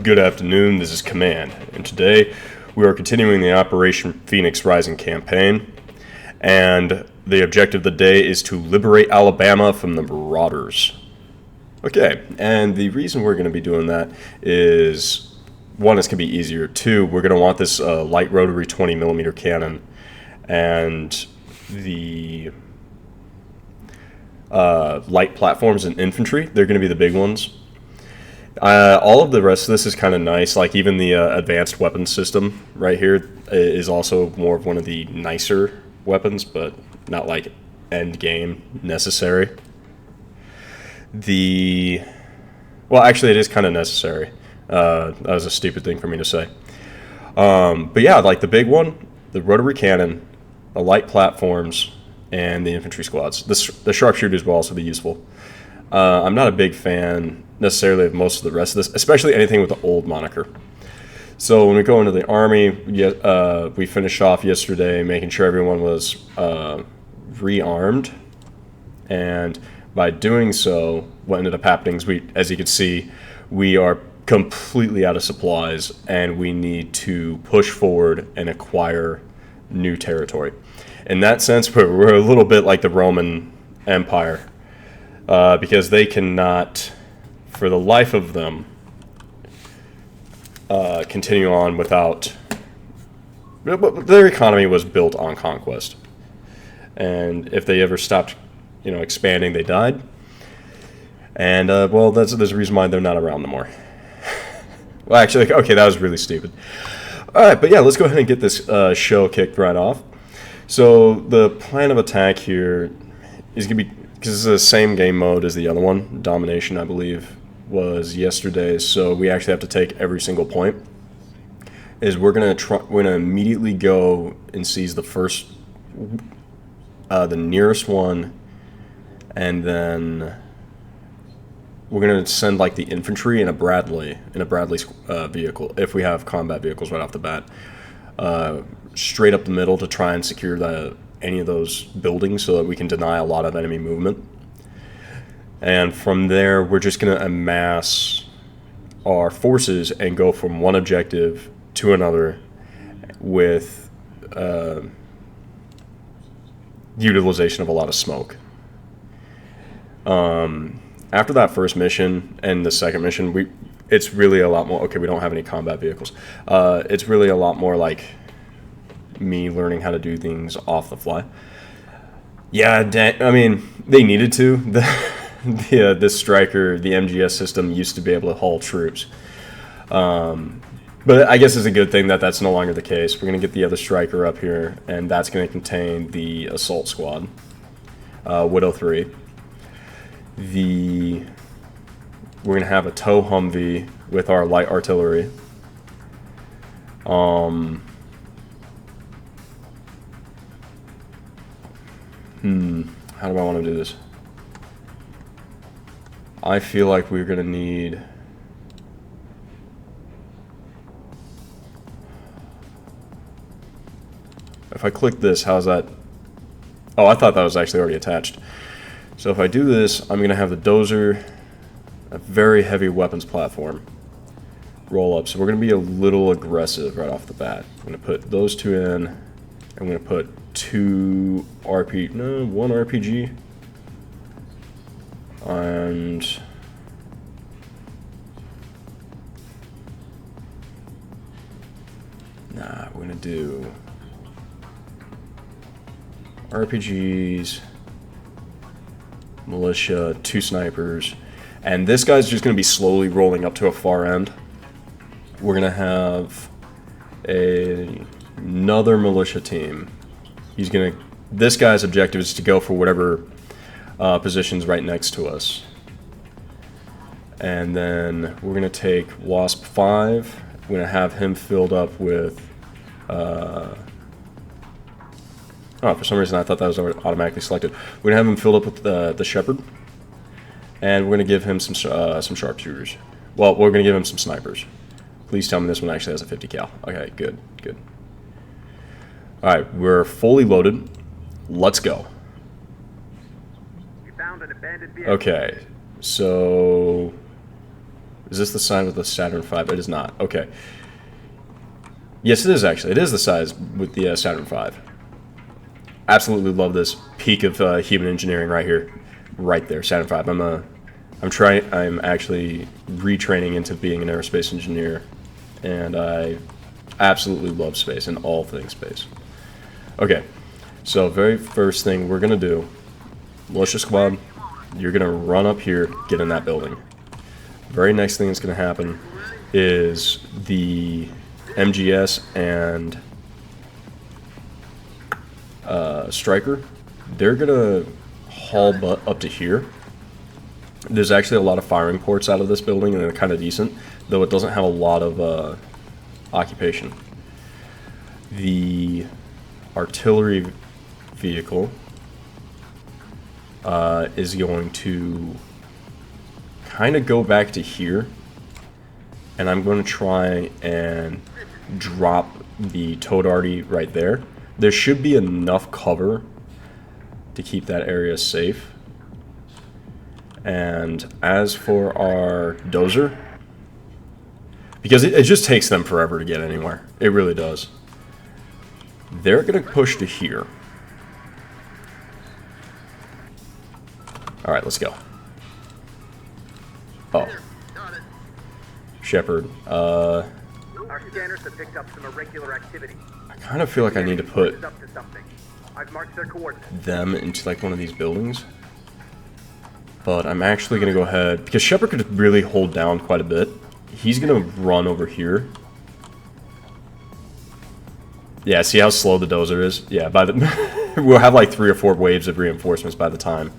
Good afternoon, this is Command, and today we are continuing the Operation Phoenix Rising campaign, and the objective of the day is to liberate Alabama from the Marauders. Okay, and the reason we're going to be doing that is, one, it's going to be easier. Two, we're going to want this light rotary 20mm cannon, and the light platforms and infantry, they're going to be the big ones. All of the rest of this is kind of nice, like even the advanced weapons system right here is also more of one of the nicer weapons, but not like end game necessary. Well, actually it is kind of necessary. That was a stupid thing for me to say. But yeah, like the big one, the rotary cannon, the light platforms, and the infantry squads. The sharpshooters will also be useful. I'm not a big fan necessarily of most of the rest of this, especially anything with the old moniker. So when we go into the army, we finished off yesterday making sure everyone was rearmed, and by doing so, what ended up happening is as you can see, we are completely out of supplies, and we need to push forward and acquire new territory. In that sense, we're a little bit like the Roman Empire, because they cannot, for the life of them, continue on without... Their economy was built on conquest. And if they ever stopped, expanding, they died. And, well, there's a reason why they're not around no more. Well, actually, okay, that was really stupid. Alright, but yeah, let's go ahead and get this show kicked right off. So, the plan of attack here is going to be... because it's the same game mode as the other one. Domination, I believe, was yesterday, so we actually have to take every single point. We're gonna immediately go and seize the first, the nearest one, and then we're gonna send like the infantry in a Bradley vehicle, if we have combat vehicles right off the bat, straight up the middle to try and secure any of those buildings so that we can deny a lot of enemy movement. And from there, we're just going to amass our forces and go from one objective to another with utilization of a lot of smoke. After that first mission and the second mission, it's really a lot more... Okay, we don't have any combat vehicles. It's really a lot more like me learning how to do things off the fly. Yeah, I mean, they needed to. This striker, the MGS system, used to be able to haul troops. But I guess it's a good thing that that's no longer the case. We're going to get the other striker up here, and that's going to contain the assault squad, Widow 3. We're going to have a tow Humvee with our light artillery. How do I want to do this? I feel like we're going to need... If I click this, how's that? Oh, I thought that was actually already attached. So if I do this, I'm going to have the dozer, a very heavy weapons platform, roll up. So we're going to be a little aggressive right off the bat. I'm going to put those two in. I'm going to put one RPG. And we're going to do RPGs, militia, 2 snipers, and this guy's just going to be slowly rolling up to a far end. We're going to have another militia team. This guy's objective is to go for whatever positions right next to us. And then we're going to take Wasp 5. We're going to have him filled up with... for some reason I thought that was automatically selected. We're going to have him filled up with the Shepard. And we're going to give him some sharpshooters. Well, we're going to give him some snipers. Please tell me this one actually has a 50 cal. Okay, good. Alright, we're fully loaded. Let's go. We found an abandoned vehicle. Okay, so Is this the size with the Saturn V? It is not. Okay. Yes, it is actually. It is the size with the Saturn V. Absolutely love this peak of human engineering right here. Right there, Saturn V. I'm actually retraining into being an aerospace engineer, and I absolutely love space and all things space. Okay, so very first thing we're gonna do, militia squad, you're gonna run up here, get in that building. Very next thing that's gonna happen is the MGS and Striker. They're gonna haul butt up to here. There's actually a lot of firing ports out of this building, and they're kind of decent, though it doesn't have a lot of occupation. The artillery vehicle is going to kind of go back to here, and I'm going to try and drop the towed arty right there. There should be enough cover to keep that area safe. And as for our dozer, because it just takes them forever to get anywhere. It really does. They're going to push to here. Alright, let's go. Oh. Shepard. Our scanners have picked up some irregular activity. I kind of feel like I need to put I've marked their coordinates. them into like one of these buildings. But I'm actually going to go ahead, because Shepard could really hold down quite a bit. He's going to run over here. Yeah, see how slow the dozer is? Yeah, by the we'll have like 3 or 4 waves of reinforcements by the time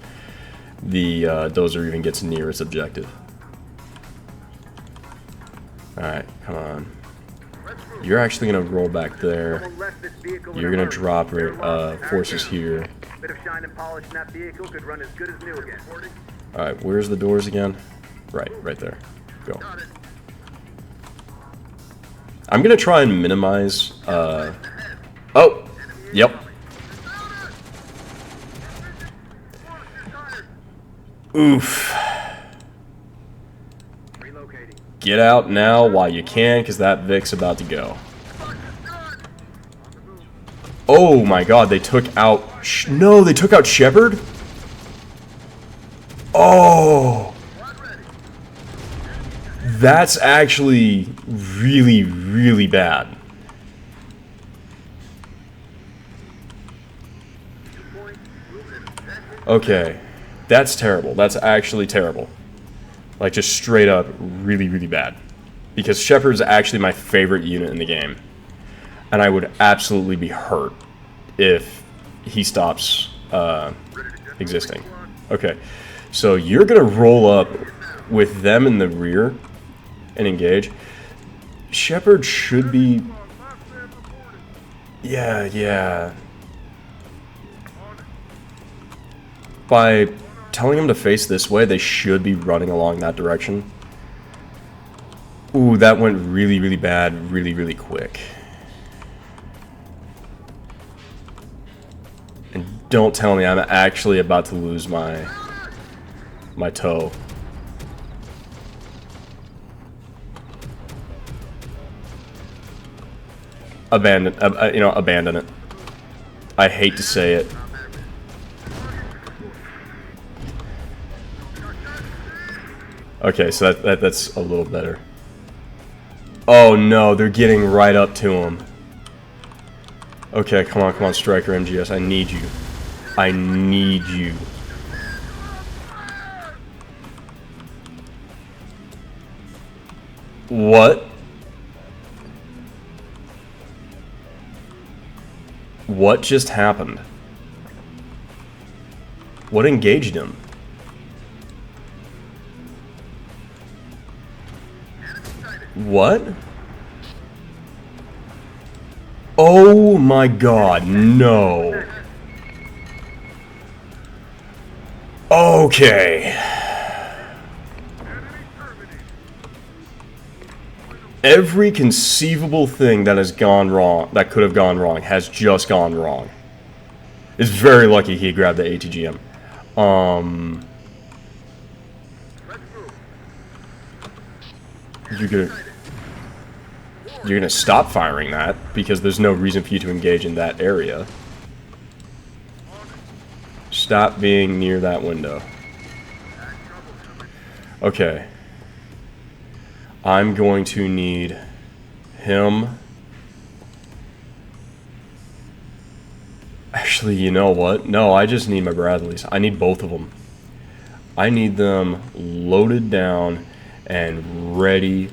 the dozer even gets near its objective. Alright, come on. You're actually going to roll back there. You're going to drop forces here. Bit of shine and polish in that vehicle could run as good as new again. Alright, where's the doors again? Right there. Go. I'm going to try and minimize... Oh! Yep. Oof. Get out now while you can, because that Vic's about to go. Oh my god, they took out... No, they took out Shepard? Oh! That's actually really, really bad. Okay. That's terrible. That's actually terrible. Like, just straight up really, really bad. Because Shepard's actually my favorite unit in the game. And I would absolutely be hurt if he stops existing. Okay. So you're going to roll up with them in the rear and engage. Shepard should be... Yeah. By telling them to face this way, they should be running along that direction. Ooh, that went really, really bad, really, really quick. And don't tell me I'm actually about to lose my toe. Abandon it. I hate to say it. Okay, so that's a little better. Oh no, they're getting right up to him. Okay, come on, Striker MGS, I need you. I need you. What? What just happened? What engaged him? What? Oh my god, no. Okay. Every conceivable thing that has gone wrong, that could have gone wrong, has just gone wrong. It's very lucky he grabbed the ATGM. you're gonna stop firing that because there's no reason for you to engage in that area. Stop being near that window. Okay. I'm going to need him. Actually, you know what? No, I just need my Bradleys. I need both of them. I need them loaded down and ready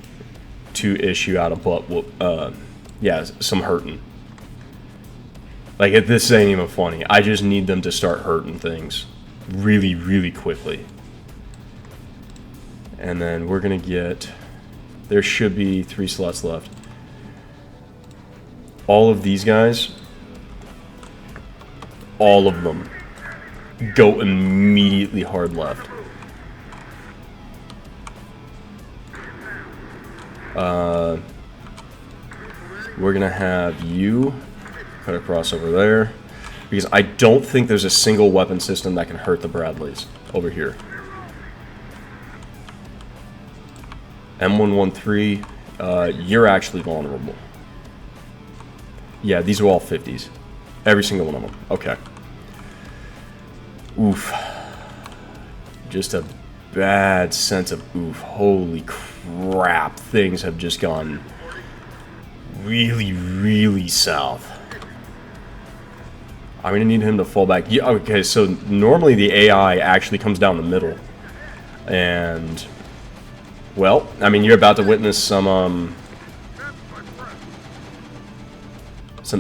to issue out a butt whoop. Yeah, some hurting. Like, if this ain't even funny, I just need them to start hurting things really, really quickly. And then we're gonna get... There should be 3 slots left. All of these guys, all of them, go immediately hard left. We're gonna have you cut across over there, because I don't think there's a single weapon system that can hurt the Bradleys over here. M113, you're actually vulnerable. Yeah, these are all 50s. Every single one of them. Okay. Oof. Just a bad sense of oof. Holy crap. Things have just gone really, really south. I'm going to need him to fall back. Yeah, okay, so normally the AI actually comes down the middle. And... well, I mean, you're about to witness some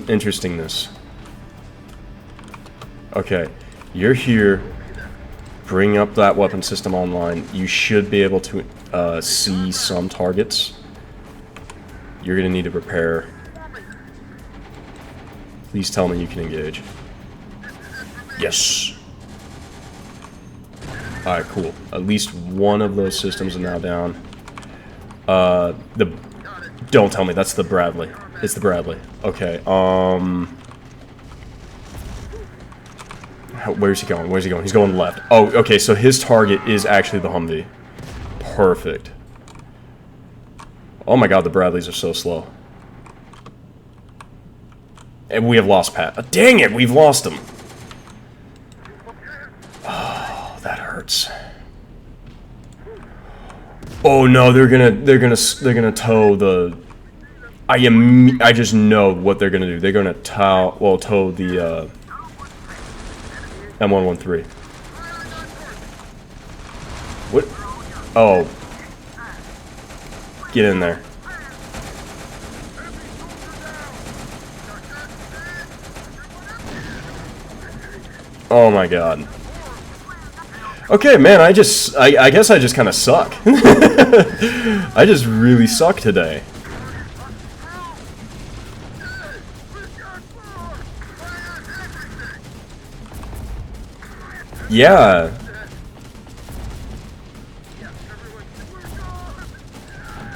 interestingness. Okay, you're here. Bring up that weapon system online. You should be able to see some targets. You're gonna need to prepare. Please tell me you can engage. Yes. Alright, cool. At least one of those systems are now down. Don't tell me that's the Bradley. It's the Bradley. Okay, where's he going? Where's he going? He's going left. Oh, okay, so his target is actually the Humvee. Perfect. Oh my god, the Bradleys are so slow. And we have lost Pat. Dang it, we've lost him. Oh, that hurts. Oh no, they're gonna tow the. I just know what they're gonna do. They're gonna tow the M113. What? Oh. Get in there. Oh my god. Okay, man, I guess I just kind of suck. I just really suck today. Yeah.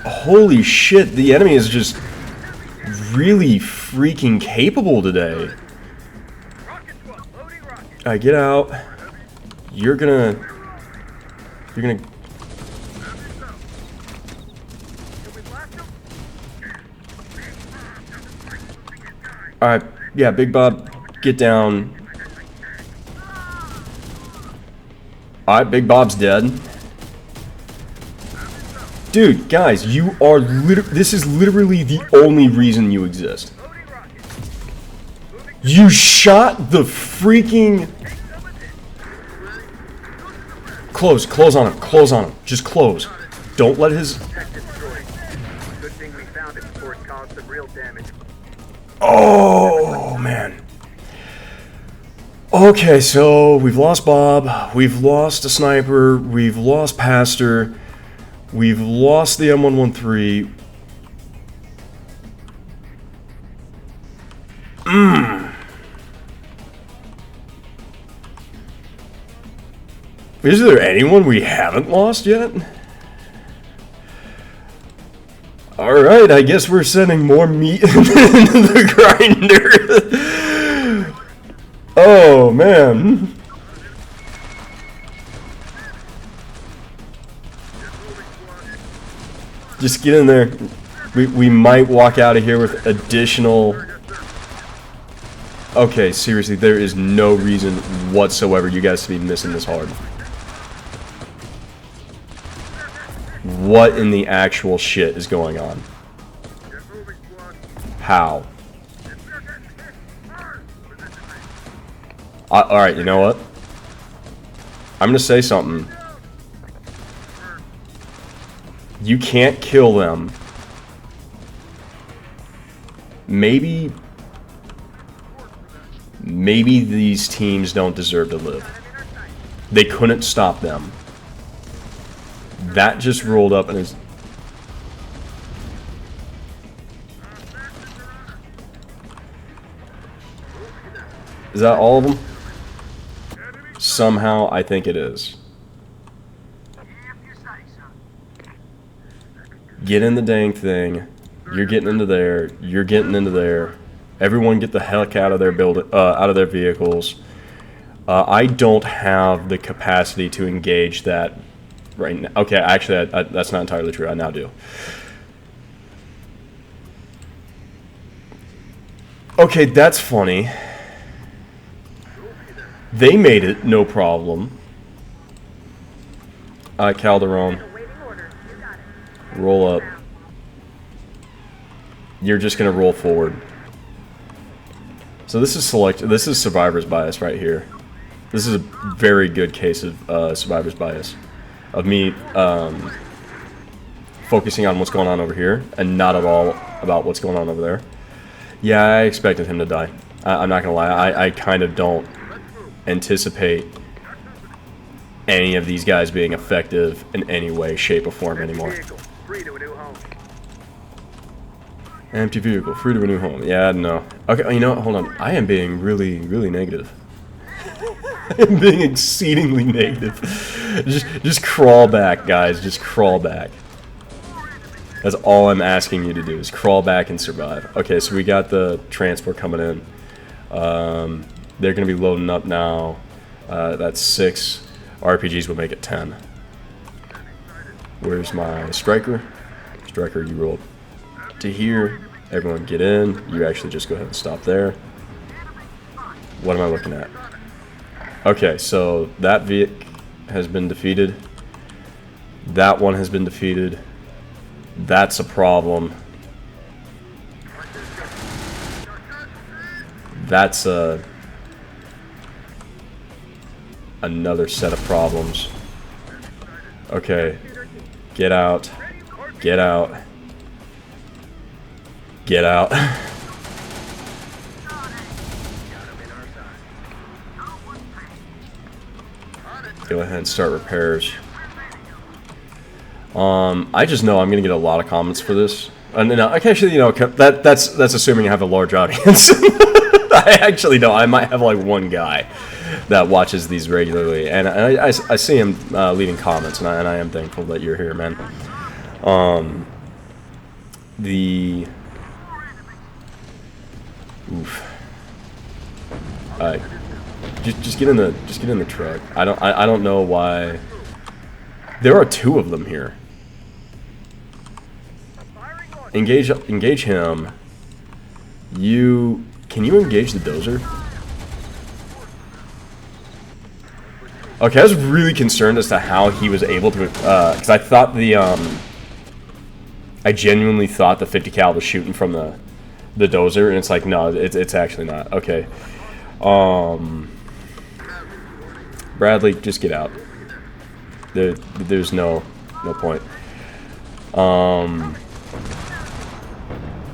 Holy shit, the enemy is just really freaking capable today. Alright, get out. You're gonna... Alright, yeah, Big Bob, get down. Alright, Big Bob's dead. Dude, guys, you are this is literally the only reason you exist. You shot the freaking... Close on him, just close. Don't let his... Good thing we found it before it caused some real damage. Oh, man. Okay, so we've lost Bob, we've lost a sniper, we've lost Pastor, we've lost the M113. Is there anyone we haven't lost yet? Alright, I guess we're sending more meat into the grinder. Oh, man. Just get in there. We might walk out of here with additional... Okay, seriously, there is no reason whatsoever you guys to be missing this hard. What in the actual shit is going on? How? Alright, you know what? I'm gonna say something. You can't kill them. Maybe these teams don't deserve to live. They couldn't stop them. That just rolled up and is... Is that all of them? Somehow, I think it is. Get in the dang thing. You're getting into there. You're getting into there. Everyone get the heck out of their out of their vehicles. I don't have the capacity to engage that right now. Okay, actually, that's not entirely true. I now do. Okay, that's funny. They made it no problem. Calderon. Roll up. You're just gonna roll forward. So this is survivor's bias right here. This is a very good case of survivor's bias. Of me focusing on what's going on over here and not at all about what's going on over there. Yeah, I expected him to die. I'm not gonna lie. I kind of don't anticipate any of these guys being effective in any way, shape, or form anymore. Empty vehicle, free to a new home. Yeah, no. Okay, you know what? Hold on. I am being really, really negative. I am being exceedingly negative. Just crawl back, guys. Just crawl back. That's all I'm asking you to do, is crawl back and survive. Okay, so we got the transport coming in. They're going to be loading up now. That's 6. RPGs will make it 10. Where's my striker? Striker, you roll to here. Everyone get in. You actually just go ahead and stop there. What am I looking at? Okay, so that Vic has been defeated. That one has been defeated. That's a problem. That's another set of problems. Okay. Get out. Get out. Get out. Go ahead and start repairs. I just know I'm gonna get a lot of comments for this. And no, actually, you know, that's assuming I have a large audience. I actually don't. I might have like one guy that watches these regularly, and I see him leaving comments, and I am thankful that you're here, man. Oof. Just get in the truck. I don't know why. There are 2 of them here. Engage him. Can you engage the dozer? Okay, I was really concerned as to how he was able to, because I thought I genuinely thought the 50 cal was shooting from the dozer, and it's like, no, it's actually not. Okay. Bradley, just get out. There's no point.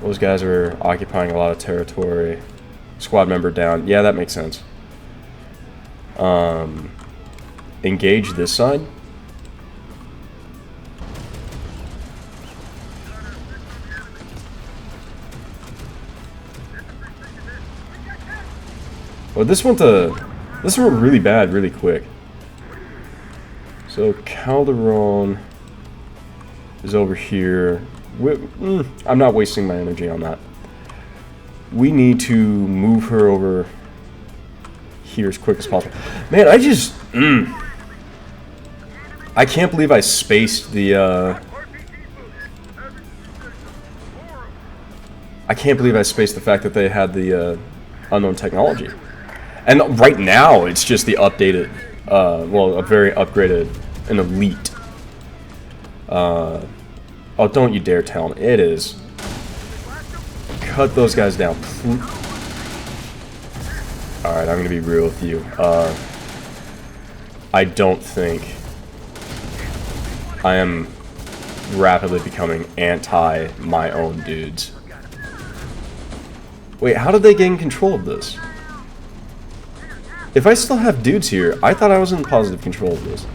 Those guys are occupying a lot of territory. Squad member down. Yeah, that makes sense. Engage this side. Well, this went really bad really quick. So Calderon is over here. I'm not wasting my energy on that. We need to move her over here as quick as possible. Man, I can't believe I spaced the I can't believe I spaced the fact that they had the unknown technology. And right now, it's just the updated, well, a very upgraded, an elite. Oh, don't you dare tell me. It is. Cut those guys down. Alright, I'm going to be real with you. I don't think I am rapidly becoming anti my own dudes. Wait, how did they gain control of this? If I still have dudes here, I thought I was in positive control of this.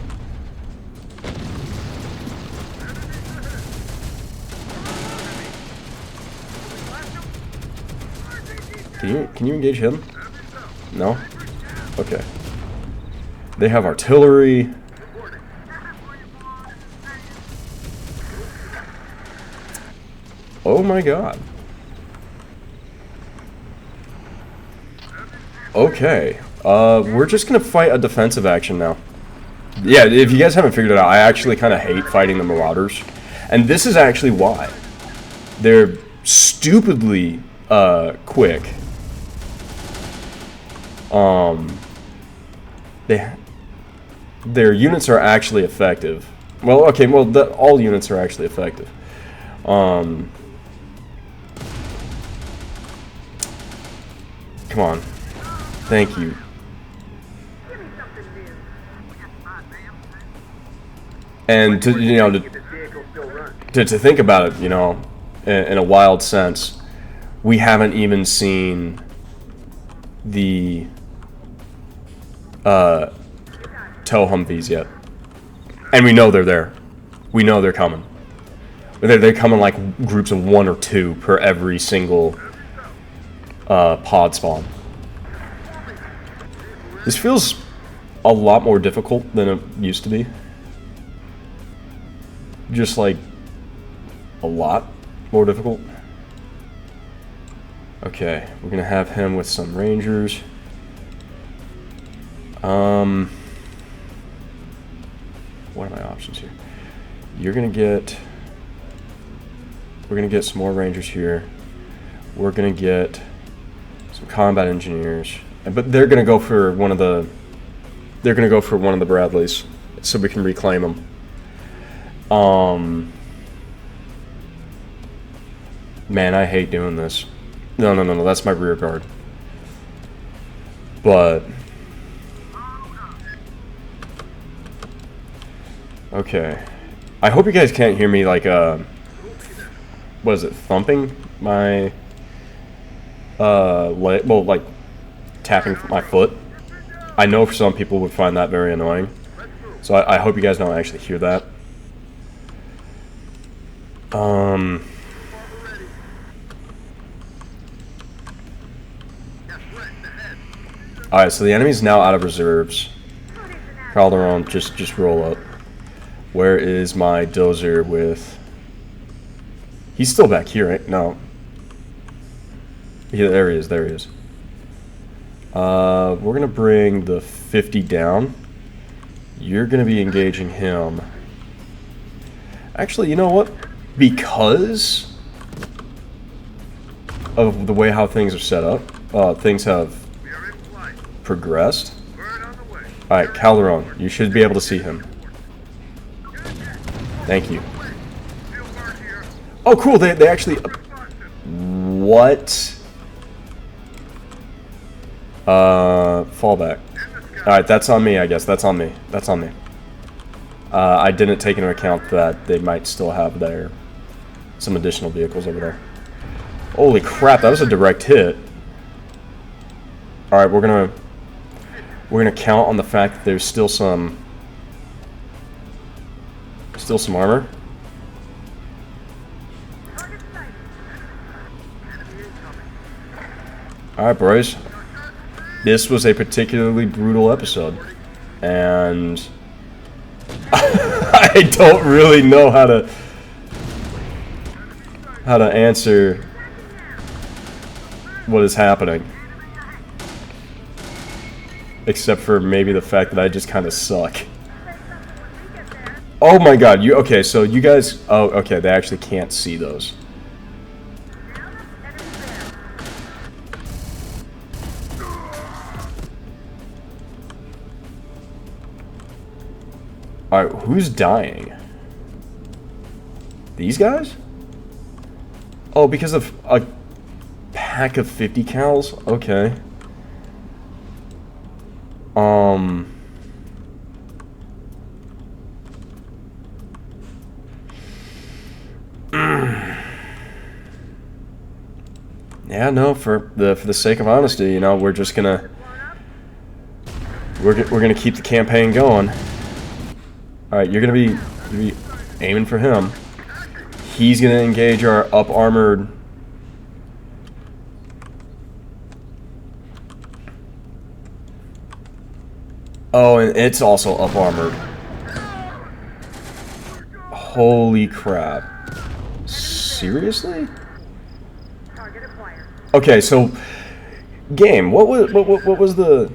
Can you engage him? No? Okay. They have artillery. Oh my god. Okay. We're just gonna fight a defensive action now. Yeah, if you guys haven't figured it out, I actually kind of hate fighting the Marauders. And this is actually why. They're stupidly quick. Their units are actually effective. Well, okay, well, all units are actually effective. Come on. Thank you. And to, you know, to think about it, you know, in a wild sense, we haven't even seen the tow Humvees yet, and we know they're there. We know they're coming. They're coming like groups of 1 or 2 per every single pod spawn. This feels a lot more difficult than it used to be. Just like a lot more difficult. Okay, we're gonna have him with some rangers. What are my options here? We're gonna get some more rangers here. We're gonna get some combat engineers, but they're gonna go for one of the Bradleys, so we can reclaim them. Man, I hate doing this. No, that's my rear guard. But okay, I hope you guys can't hear me like what is it, thumping my leg, well, like tapping my foot. I know for some people would find that very annoying, so I hope you guys don't actually hear that. Alright, so the enemy's now out of reserves. Calderon, just roll up. Where is my dozer with... He's still back here, right? No. Yeah, there he is, there he is. We're gonna bring the 50 down. You're gonna be engaging him. Actually, you know what? Because of the way how things are set up, things have progressed. Alright, Calderon, you should be able to see him. Thank you. Oh, cool, they actually... What? Fallback. Alright, that's on me, I guess. That's on me. That's on me. I didn't take into account that they might still have some additional vehicles over there. Holy crap, that was a direct hit. Alright, we're gonna count on the fact that there's still some armor. Alright, boys. This was a particularly brutal episode. And I don't really know how to answer what is happening. Except for maybe the fact that I just kind of suck. Oh my god, okay, so you guys... Oh, okay, they actually can't see those. Alright, who's dying? These guys? Oh, because of a pack of 50 cals? Okay. Yeah, no, for the sake of honesty, you know, we're just gonna we're gonna keep the campaign going. All right, you're gonna be aiming for him. He's gonna engage our up armored. Oh, and it's also up armored. Holy crap! Seriously? Okay, so game. What was the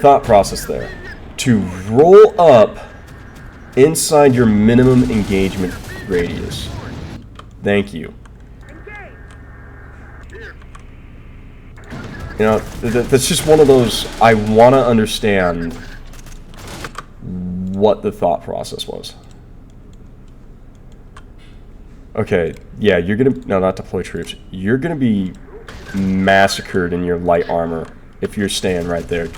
thought process there? To roll up inside your minimum engagement radius. Thank you. You know, that's just one of those. I want to understand what the thought process was. Okay, yeah, you're gonna... No, not deploy troops. You're gonna be massacred in your light armor if you're staying right there.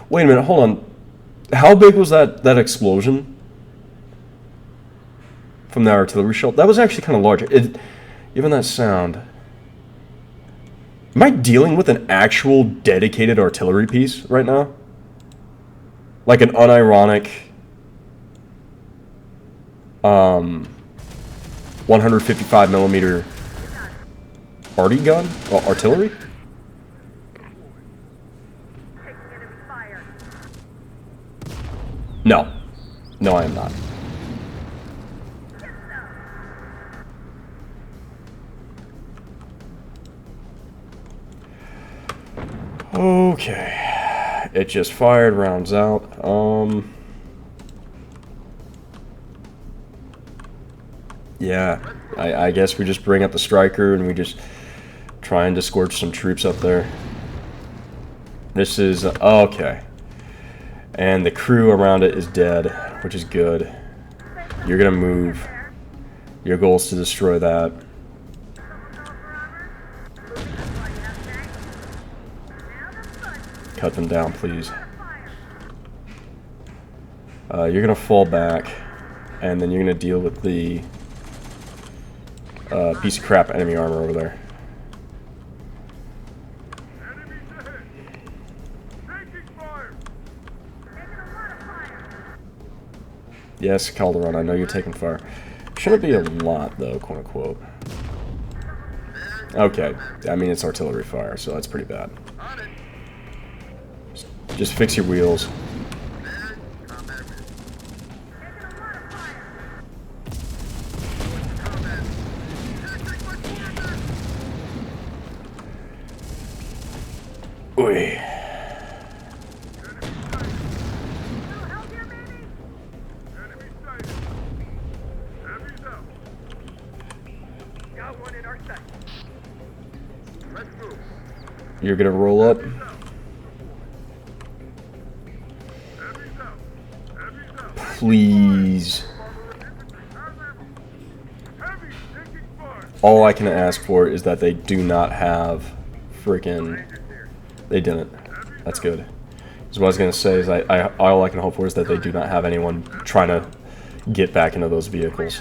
Wait a minute, hold on. How big was that explosion from the artillery shell? That was actually kind of large. Even that sound. Am I dealing with an actual dedicated artillery piece right now? Like an unironic 155 millimeter arty gun? Well, artillery? No. No, I am not. Okay. It just fired, rounds out. Yeah, I guess we just bring up the striker and we just try and disgorge some troops up there. This is... okay. And the crew around it is dead, which is good. You're gonna move. Your goal is to destroy that. Cut them down, please. You're gonna fall back, and then you're gonna deal with the piece of crap enemy armor over there. Yes, Calderon, I know you're taking fire. Shouldn't be a lot, though, quote unquote. Okay, I mean, it's artillery fire, so that's pretty bad. Just fix your wheels. Oy. You're gonna roll up. Please. All I can ask for is that they do not have freaking... They didn't. That's good. So what I was gonna say is all I can hope for is that they do not have anyone trying to get back into those vehicles.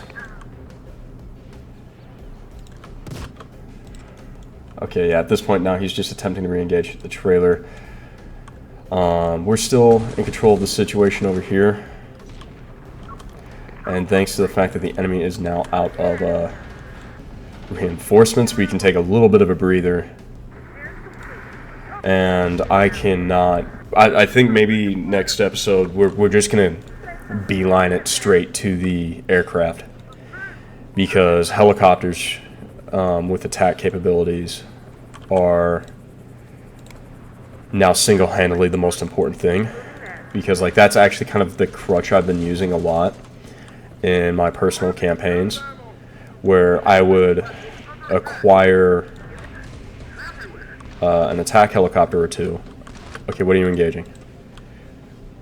Okay, yeah, at this point now he's just attempting to re-engage the trailer. We're still in control of the situation over here. And thanks to the fact that the enemy is now out of reinforcements, we can take a little bit of a breather. And I cannot... I think maybe next episode we're just going to beeline it straight to the aircraft. Because helicopters with attack capabilities are now single-handedly the most important thing. Because like that's actually kind of the crutch I've been using a lot in my personal campaigns, where I would acquire An attack helicopter or two. Okay, what are you engaging?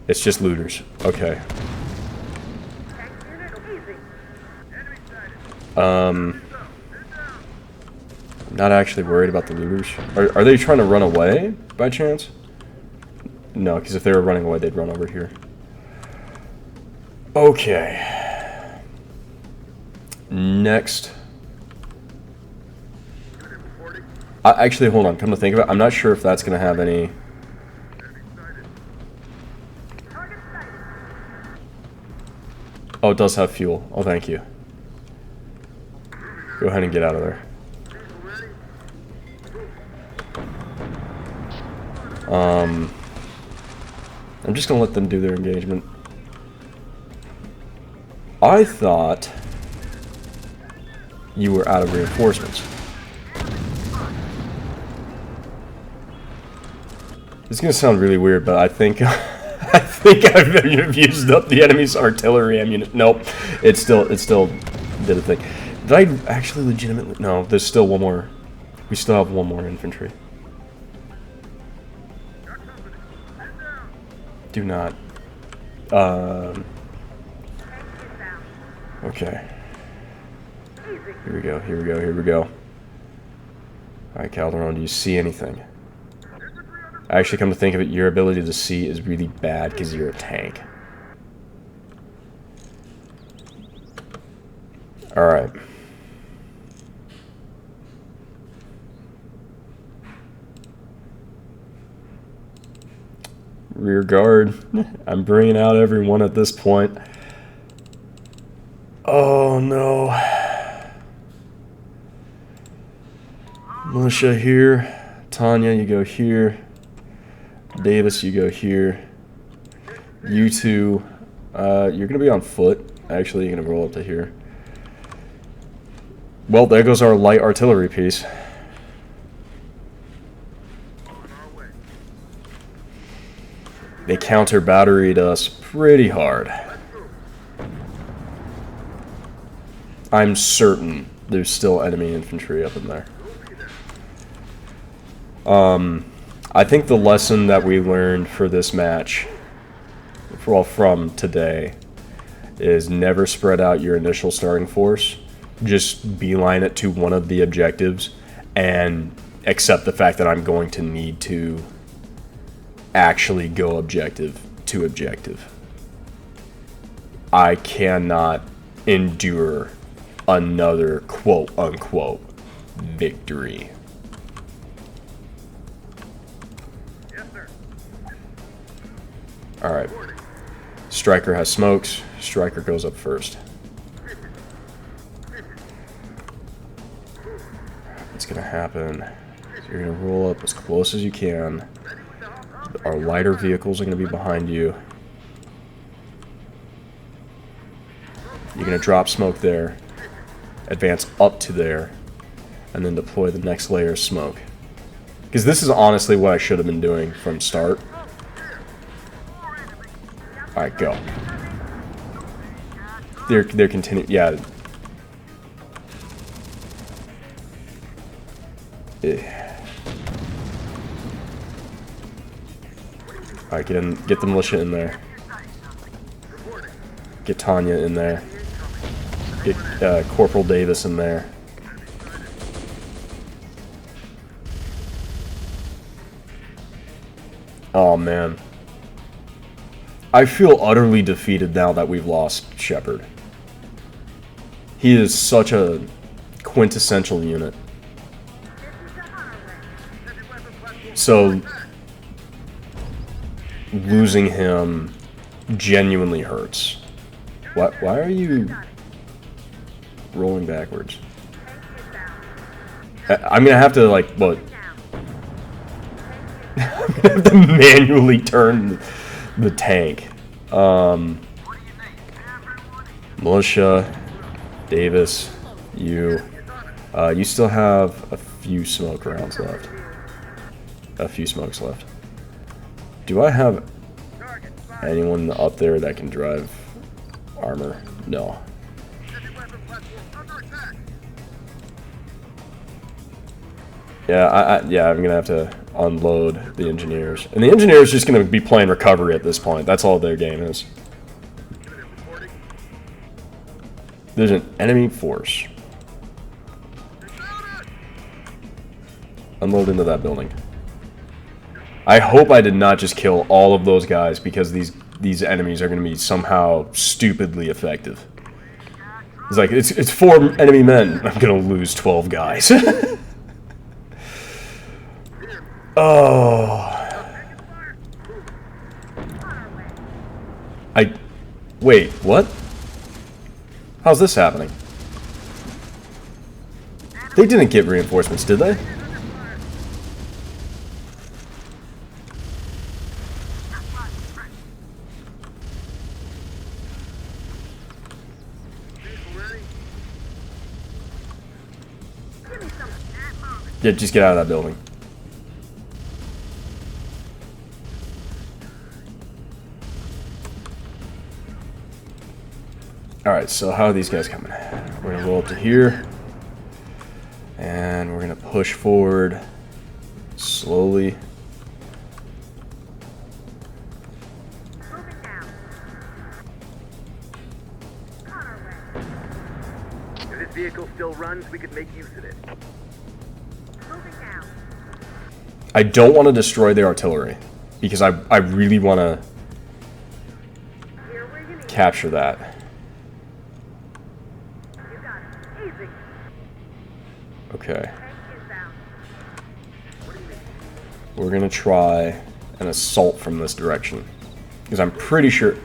It's just looters. Okay. I'm not actually worried about the looters. Are they trying to run away by chance? No, because if they were running away, they'd run over here. Okay. Next. Actually, hold on. Come to think of it, I'm not sure if that's going to have any... Oh, it does have fuel. Oh, thank you. Go ahead and get out of there. I'm just going to let them do their engagement. I thought you were out of reinforcements. It's going to sound really weird, but I think I think I've used up the enemy's artillery ammunition. Nope, it still did a thing. Did I actually legitimately? No, there's still one more. We still have one more infantry. Do not. Okay. Here we go, here we go, here we go. Alright, Calderon, do you see anything? Actually, come to think of it, your ability to see is really bad because you're a tank. Alright. Rear guard. I'm bringing out everyone at this point. Oh no. Militia here. Tanya, you go here. Davis, you go here. You two, you're gonna be on foot. Actually, you're gonna roll up to here. Well, there goes our light artillery piece. They counter-batteried us pretty hard. I'm certain there's still enemy infantry up in there. I think the lesson that we learned for this match, well, from today, is never spread out your initial starting force. Just beeline it to one of the objectives and accept the fact that I'm going to need to actually go objective to objective. I cannot endure another quote-unquote victory. Alright. Stryker has smokes. Stryker goes up first. What's gonna happen? So you're gonna roll up as close as you can. Our lighter vehicles are gonna be behind you. You're gonna drop smoke there. Advance up to there. And then deploy the next layer of smoke. Because this is honestly what I should have been doing from start. Alright, go. They're continuing. Yeah. Alright, get the militia in there. Get Tanya in there. Get Corporal Davis in there. Oh man. I feel utterly defeated now that we've lost Shepard. He is such a quintessential unit. So, losing him genuinely hurts. Why are you rolling backwards? I'm gonna have to, like, what? I'm gonna have to manually turn the tank. Militia, Davis, you still have a few smoke rounds left. A few smokes left. Do I have anyone up there that can drive armor? No. Yeah, I'm gonna have to unload the engineers, and the engineers just gonna be playing recovery at this point. That's all their game is. There's an enemy force. Unload into that building. I hope I did not just kill all of those guys because these enemies are gonna be somehow stupidly effective. It's like it's 4 enemy men. I'm gonna lose 12 guys. Oh. Wait, what? How's this happening? They didn't get reinforcements, did they? Yeah, just get out of that building. Alright, so how are these guys coming? We're going to roll up to here. And we're going to push forward slowly. If this vehicle still runs, we could make use of it. I don't want to destroy their artillery. Because I really want to capture that. Okay. We're gonna try an assault from this direction. Because I'm pretty sure... You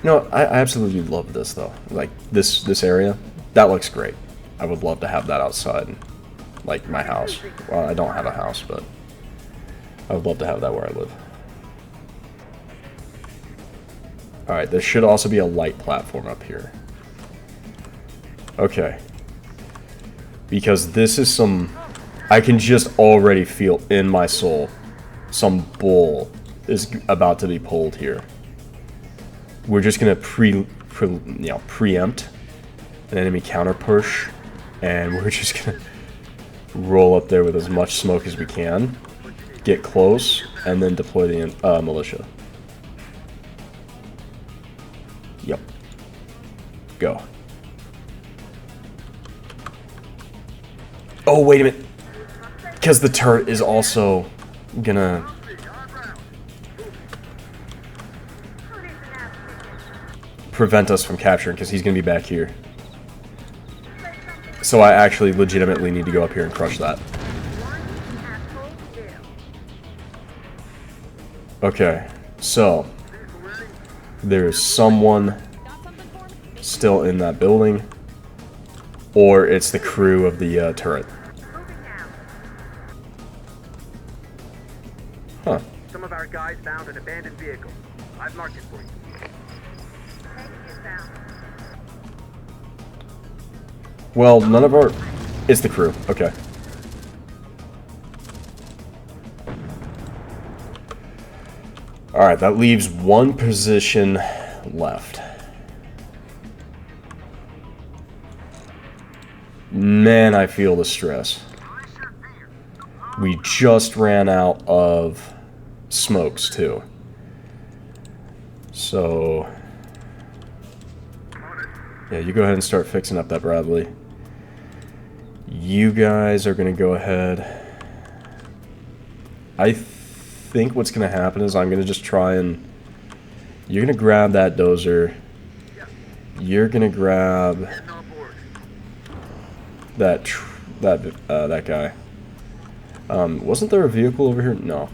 know, I absolutely love this, though. Like, this area, that looks great. I would love to have that outside. Like, my house. Well, I don't have a house, but... I would love to have that where I live. Alright, there should also be a light platform up here. Okay. Because this is some... I can just already feel in my soul some bull is about to be pulled here. We're just going to preempt an enemy counter push, and we're just going to roll up there with as much smoke as we can, get close, and then deploy the militia. Yep. Go. Oh, wait a minute. Because the turret is also gonna... prevent us from capturing, because he's gonna be back here. So I actually legitimately need to go up here and crush that. Okay, so... there's someone still in that building. Or it's the crew of the turret. Huh. Some of our guys found an abandoned vehicle. I've marked it for you. Well, none of our... It's the crew. Okay. Alright, that leaves one position left. Man, I feel the stress. We just ran out of smokes, too. So... yeah, you go ahead and start fixing up that Bradley. You guys are going to go ahead. I think what's going to happen is I'm going to just try and... you're going to grab that dozer. You're going to grab... that guy. Wasn't there a vehicle over here? No.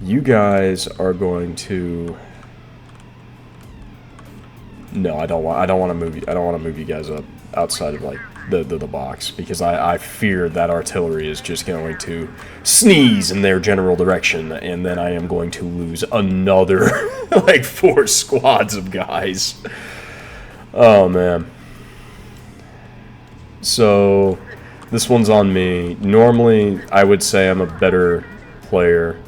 You guys are going to... no, I don't want to move you. I don't want to move you guys up outside of like the box, because I fear that artillery is just going to sneeze in their general direction, and then I am going to lose another like 4 squads of guys. Oh man. So, this one's on me. Normally, I would say I'm a better player.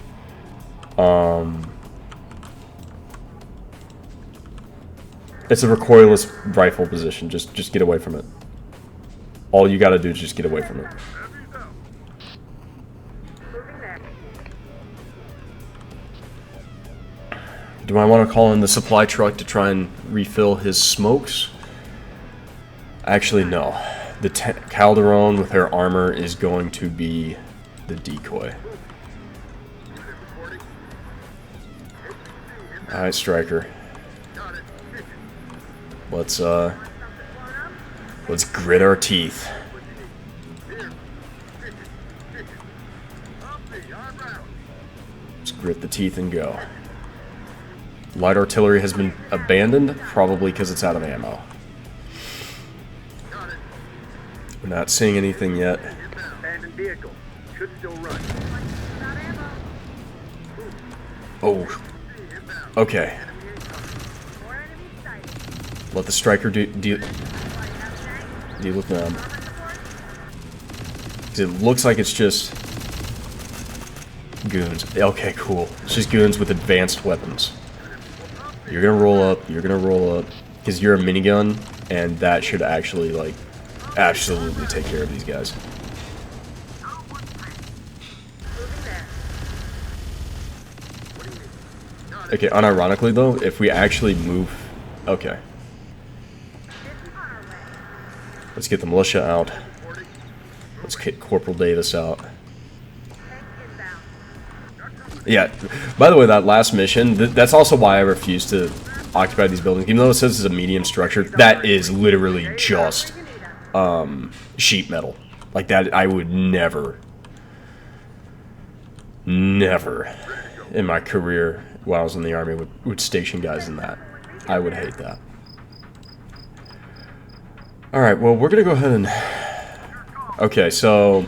It's a recoilless rifle position. Just get away from it. All you gotta do is just get away from it. Do I want to call in the supply truck to try and refill his smokes? Actually, no. The Calderon with her armor is going to be the decoy. Alright, Striker. Let's grit our teeth. Let's grit the teeth and go. Light artillery has been abandoned, probably because it's out of ammo. We're not seeing anything yet. Abandoned vehicle. Should still run. Oh. Okay. Let the Striker deal with them. 'Cause it looks like it's just goons. Okay, cool. It's just goons with advanced weapons. You're gonna roll up, because you're a minigun, and that should actually, like, absolutely take care of these guys. Okay, unironically though, if we actually move... Okay. Let's get the militia out. Let's get Corporal Davis out. Yeah, by the way, that last mission, that's also why I refuse to occupy these buildings. Even though it says it's a medium structure, that is literally just sheet metal. Like that, I would never in my career while I was in the army would station guys in that. I would hate that. Alright, well, we're gonna go ahead and... Okay, so...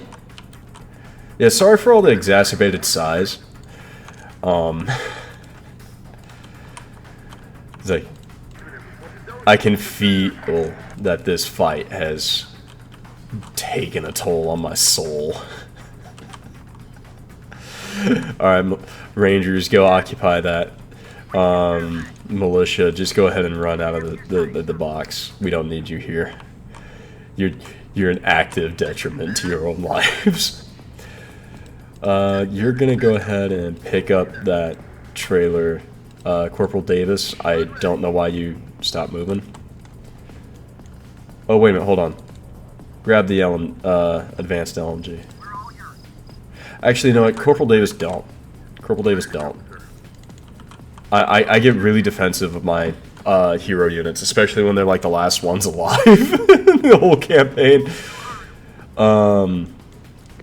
Yeah, sorry for all the exacerbated size. It's like, I can feel that this fight has taken a toll on my soul. Alright, Rangers, go occupy that. Militia, just go ahead and run out of the box. We don't need you here. You're an active detriment to your own lives. You're gonna go ahead and pick up that trailer, Corporal Davis. I don't know why you stopped moving. Oh, wait a minute, hold on. Grab the advanced LMG. Actually, no, Corporal Davis don't. Corporal Davis don't. I get really defensive of my hero units, especially when they're like the last ones alive in the whole campaign.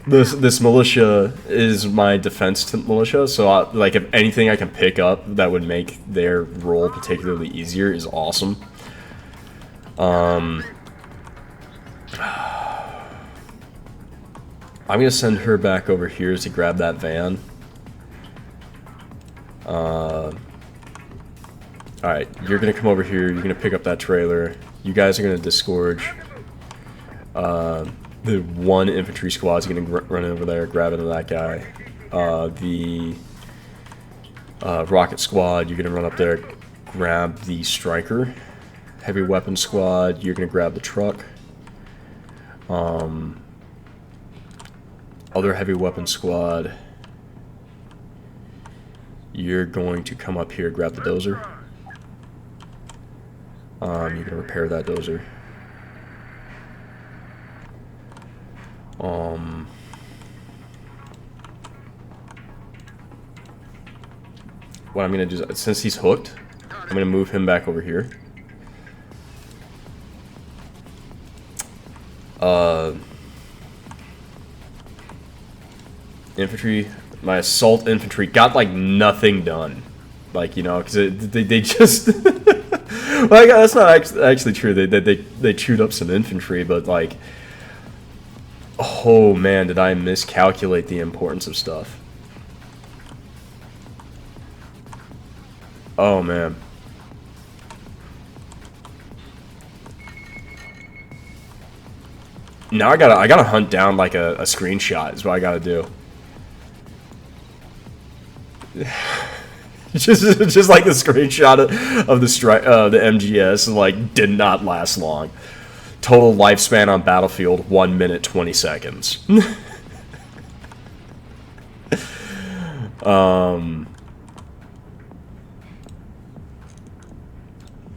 This militia is my defense militia, so like if anything I can pick up that would make their role particularly easier is awesome. I'm gonna send her back over here to grab that van. Alright, you're gonna come over here, you're gonna pick up that trailer. You guys are gonna disgorge. The one infantry squad is going to run over there, grab into that guy. The rocket squad, you're going to run up there, grab the striker. Heavy weapon squad, you're going to grab the truck. Other heavy weapon squad, you're going to come up here, grab the dozer. You're going to repair that dozer. What I'm gonna do is, since he's hooked, I'm gonna move him back over here. Infantry, my assault infantry got like nothing done, like, you know, because they just well, that's not actually true. They chewed up some infantry, but like, oh man, did I miscalculate the importance of stuff. Oh man. Now I gotta hunt down like a screenshot is what I gotta do. just like the screenshot of the MGS, like, did not last long. Total lifespan on battlefield, 1 minute, 20 seconds.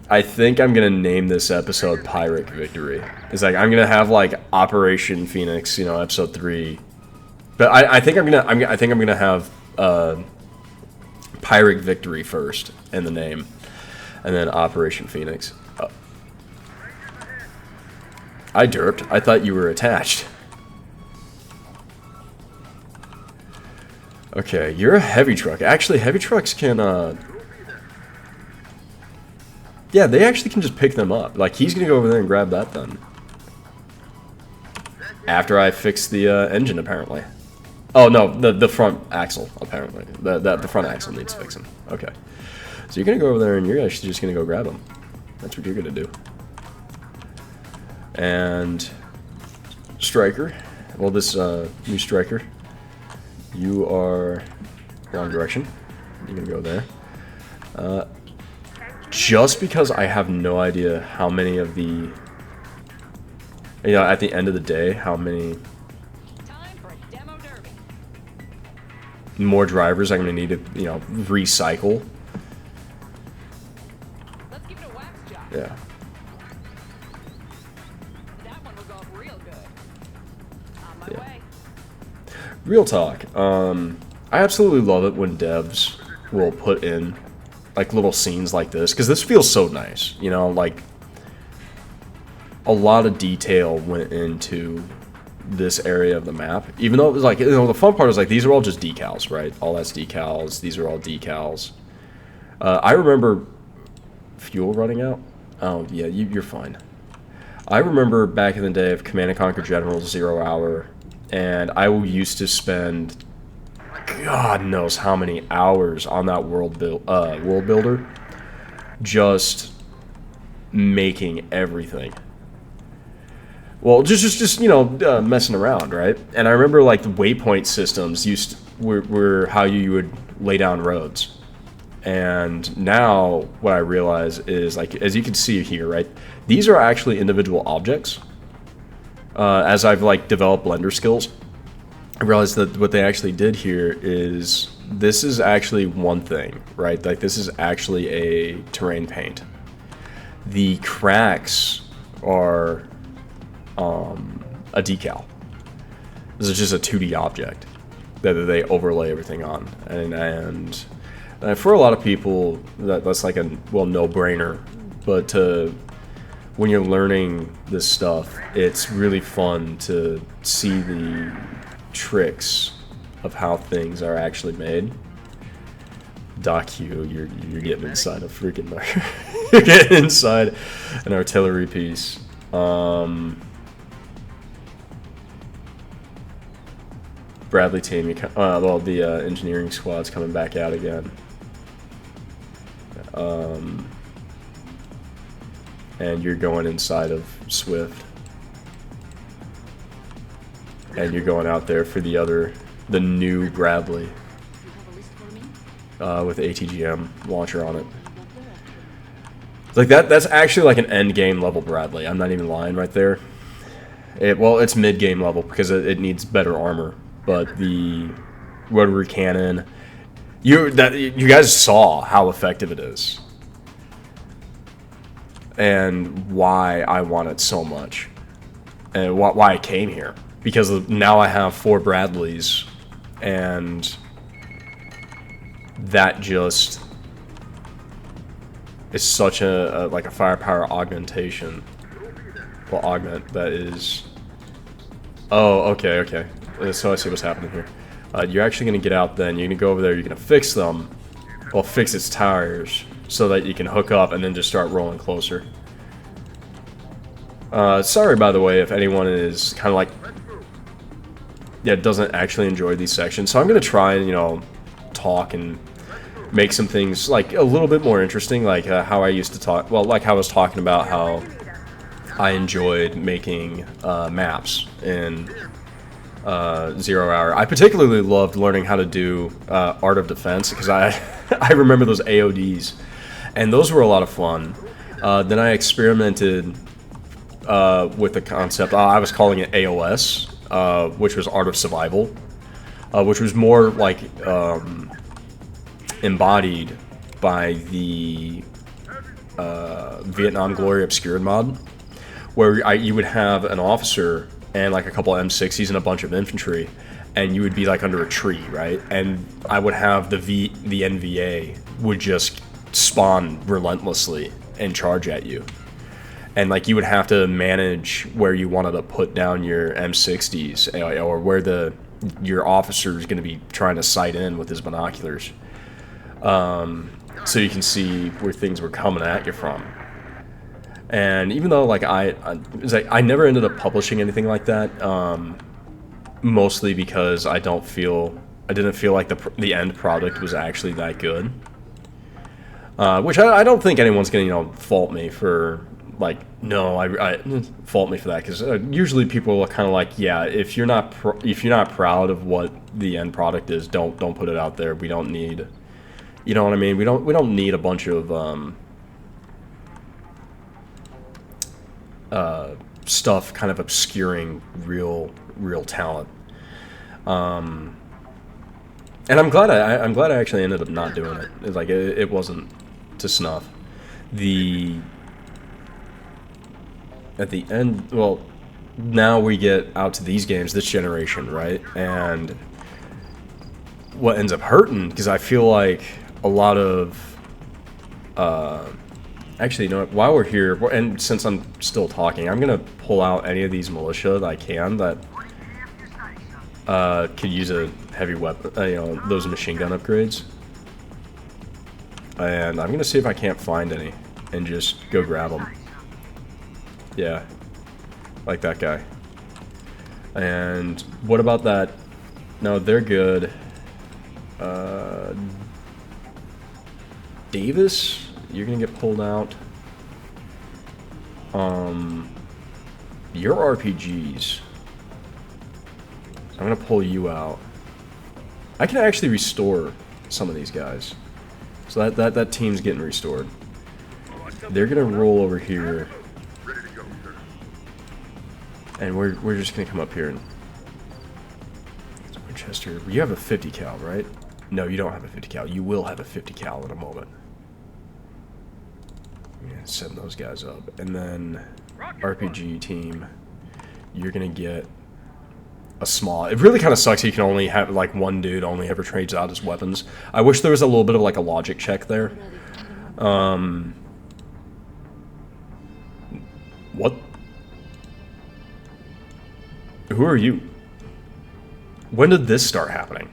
I think I'm gonna name this episode Pyrrhic Victory. It's like I'm gonna have like Operation Phoenix, you know, episode 3. But I think I'm gonna have Pyrrhic Victory first in the name, and then Operation Phoenix. I derped. I thought you were attached. Okay, you're a heavy truck. Actually, heavy trucks can yeah, they actually can just pick them up. Like, he's gonna go over there and grab that then. After I fix the engine, apparently. Oh, no, the front axle, apparently. The front axle needs fixing. Okay. So you're gonna go over there and you're actually just gonna go grab them. That's what you're gonna do. And... Striker. Well, this new Striker. You are... wrong direction. You're gonna go there. Just because I have no idea how many of the, you know, at the end of the day, how many more drivers I'm going to need to, you know, recycle. Let's give it a wax job. Yeah. That one was off real good. On my way. Real talk. I absolutely love it when devs will put in like little scenes like this, because this feels so nice, you know, like a lot of detail went into this area of the map, even though it was like, you know, the fun part was like, these are all just decals, right? All that's decals, these are all decals. I remember fuel running out. Oh yeah, you're fine. I remember back in the day of Command & Conquer General 0 Hour, and I used to spend God knows how many hours on that world builder, just making everything. Well, just you know, messing around, right? And I remember like the waypoint systems were how you would lay down roads. And now what I realize is, like, as you can see here, right? These are actually individual objects. As I've like developed Blender skills, I realized that what they actually did here is, this is actually one thing, right? Like, this is actually a terrain paint. The cracks are a decal. This is just a 2D object that they overlay everything on. And for a lot of people, that's like a, well, no-brainer. But when you're learning this stuff, it's really fun to see the tricks of how things are actually made. Doc Hugh, you're getting inside a freaking you're getting inside an artillery piece. Bradley team, well, the engineering squad's coming back out again. And you're going inside of Swift. And you're going out there for the new Bradley. With ATGM launcher on it. Like that's actually like an end game level Bradley. I'm not even lying right there. Well, it's mid game level because it needs better armor. But the rotary cannon, you guys saw how effective it is. And why I want it so much. And why I came here. Because now I have 4 Bradleys, and that just is such a like a firepower augmentation. Well, augment, that is... Oh, okay. So I see what's happening here. You're actually going to get out then, you're going to go over there, you're going to fix them, well, fix its tires, so that you can hook up and then just start rolling closer. Sorry, by the way, if anyone is kind of like... yeah, doesn't actually enjoy these sections. So I'm going to try and, you know, talk and make some things, like, a little bit more interesting, like how I used to talk, well, like how I was talking about how I enjoyed making maps in 0 Hour. I particularly loved learning how to do Art of Defense, because I remember those AODs, and those were a lot of fun. Then I experimented with the concept. I was calling it AOS, which was Art of Survival, which was more like embodied by the Vietnam Glory Obscured mod, where you would have an officer and like a couple M60s and a bunch of infantry, and you would be like under a tree, right? And I would have the NVA would just spawn relentlessly and charge at you. And like you would have to manage where you wanted to put down your M60s or where your officer is going to be trying to sight in with his binoculars, so you can see where things were coming at you from. And even though like I never ended up publishing anything like that, mostly because I didn't feel like the end product was actually that good. Which I don't think anyone's gonna fault me for. Like, no, I fault me for that, because usually people are kind of like, yeah, if you're not proud of what the end product is, don't put it out there. We don't need, you know what I mean? We don't need a bunch of stuff kind of obscuring real talent. And I'm glad I actually ended up not doing it. It's like it wasn't to snuff. At the end, well, now we get out to these games, this generation, right? And what ends up hurting, because I feel like a lot of, actually, you know what, while we're here, and since I'm still talking, I'm going to pull out any of these militia that I can that could use a heavy weapon, those machine gun upgrades. And I'm going to see if I can't find any and just go grab them. Yeah, like that guy. And what about that? No, they're good. Davis, you're gonna get pulled out. Your RPGs. I'm gonna pull you out. I can actually restore some of these guys. So that team's getting restored. They're gonna roll over here. And we're just gonna come up here and Winchester. You have a 50 cal, right? No, you don't have a 50 cal. You will have a 50 cal in a moment. I'm gonna send those guys up, and then RPG team, you're gonna get a small. It really kind of sucks. You can only have like one dude only ever trades out his weapons. I wish there was a little bit of like a logic check there. What? Who are you? When did this start happening?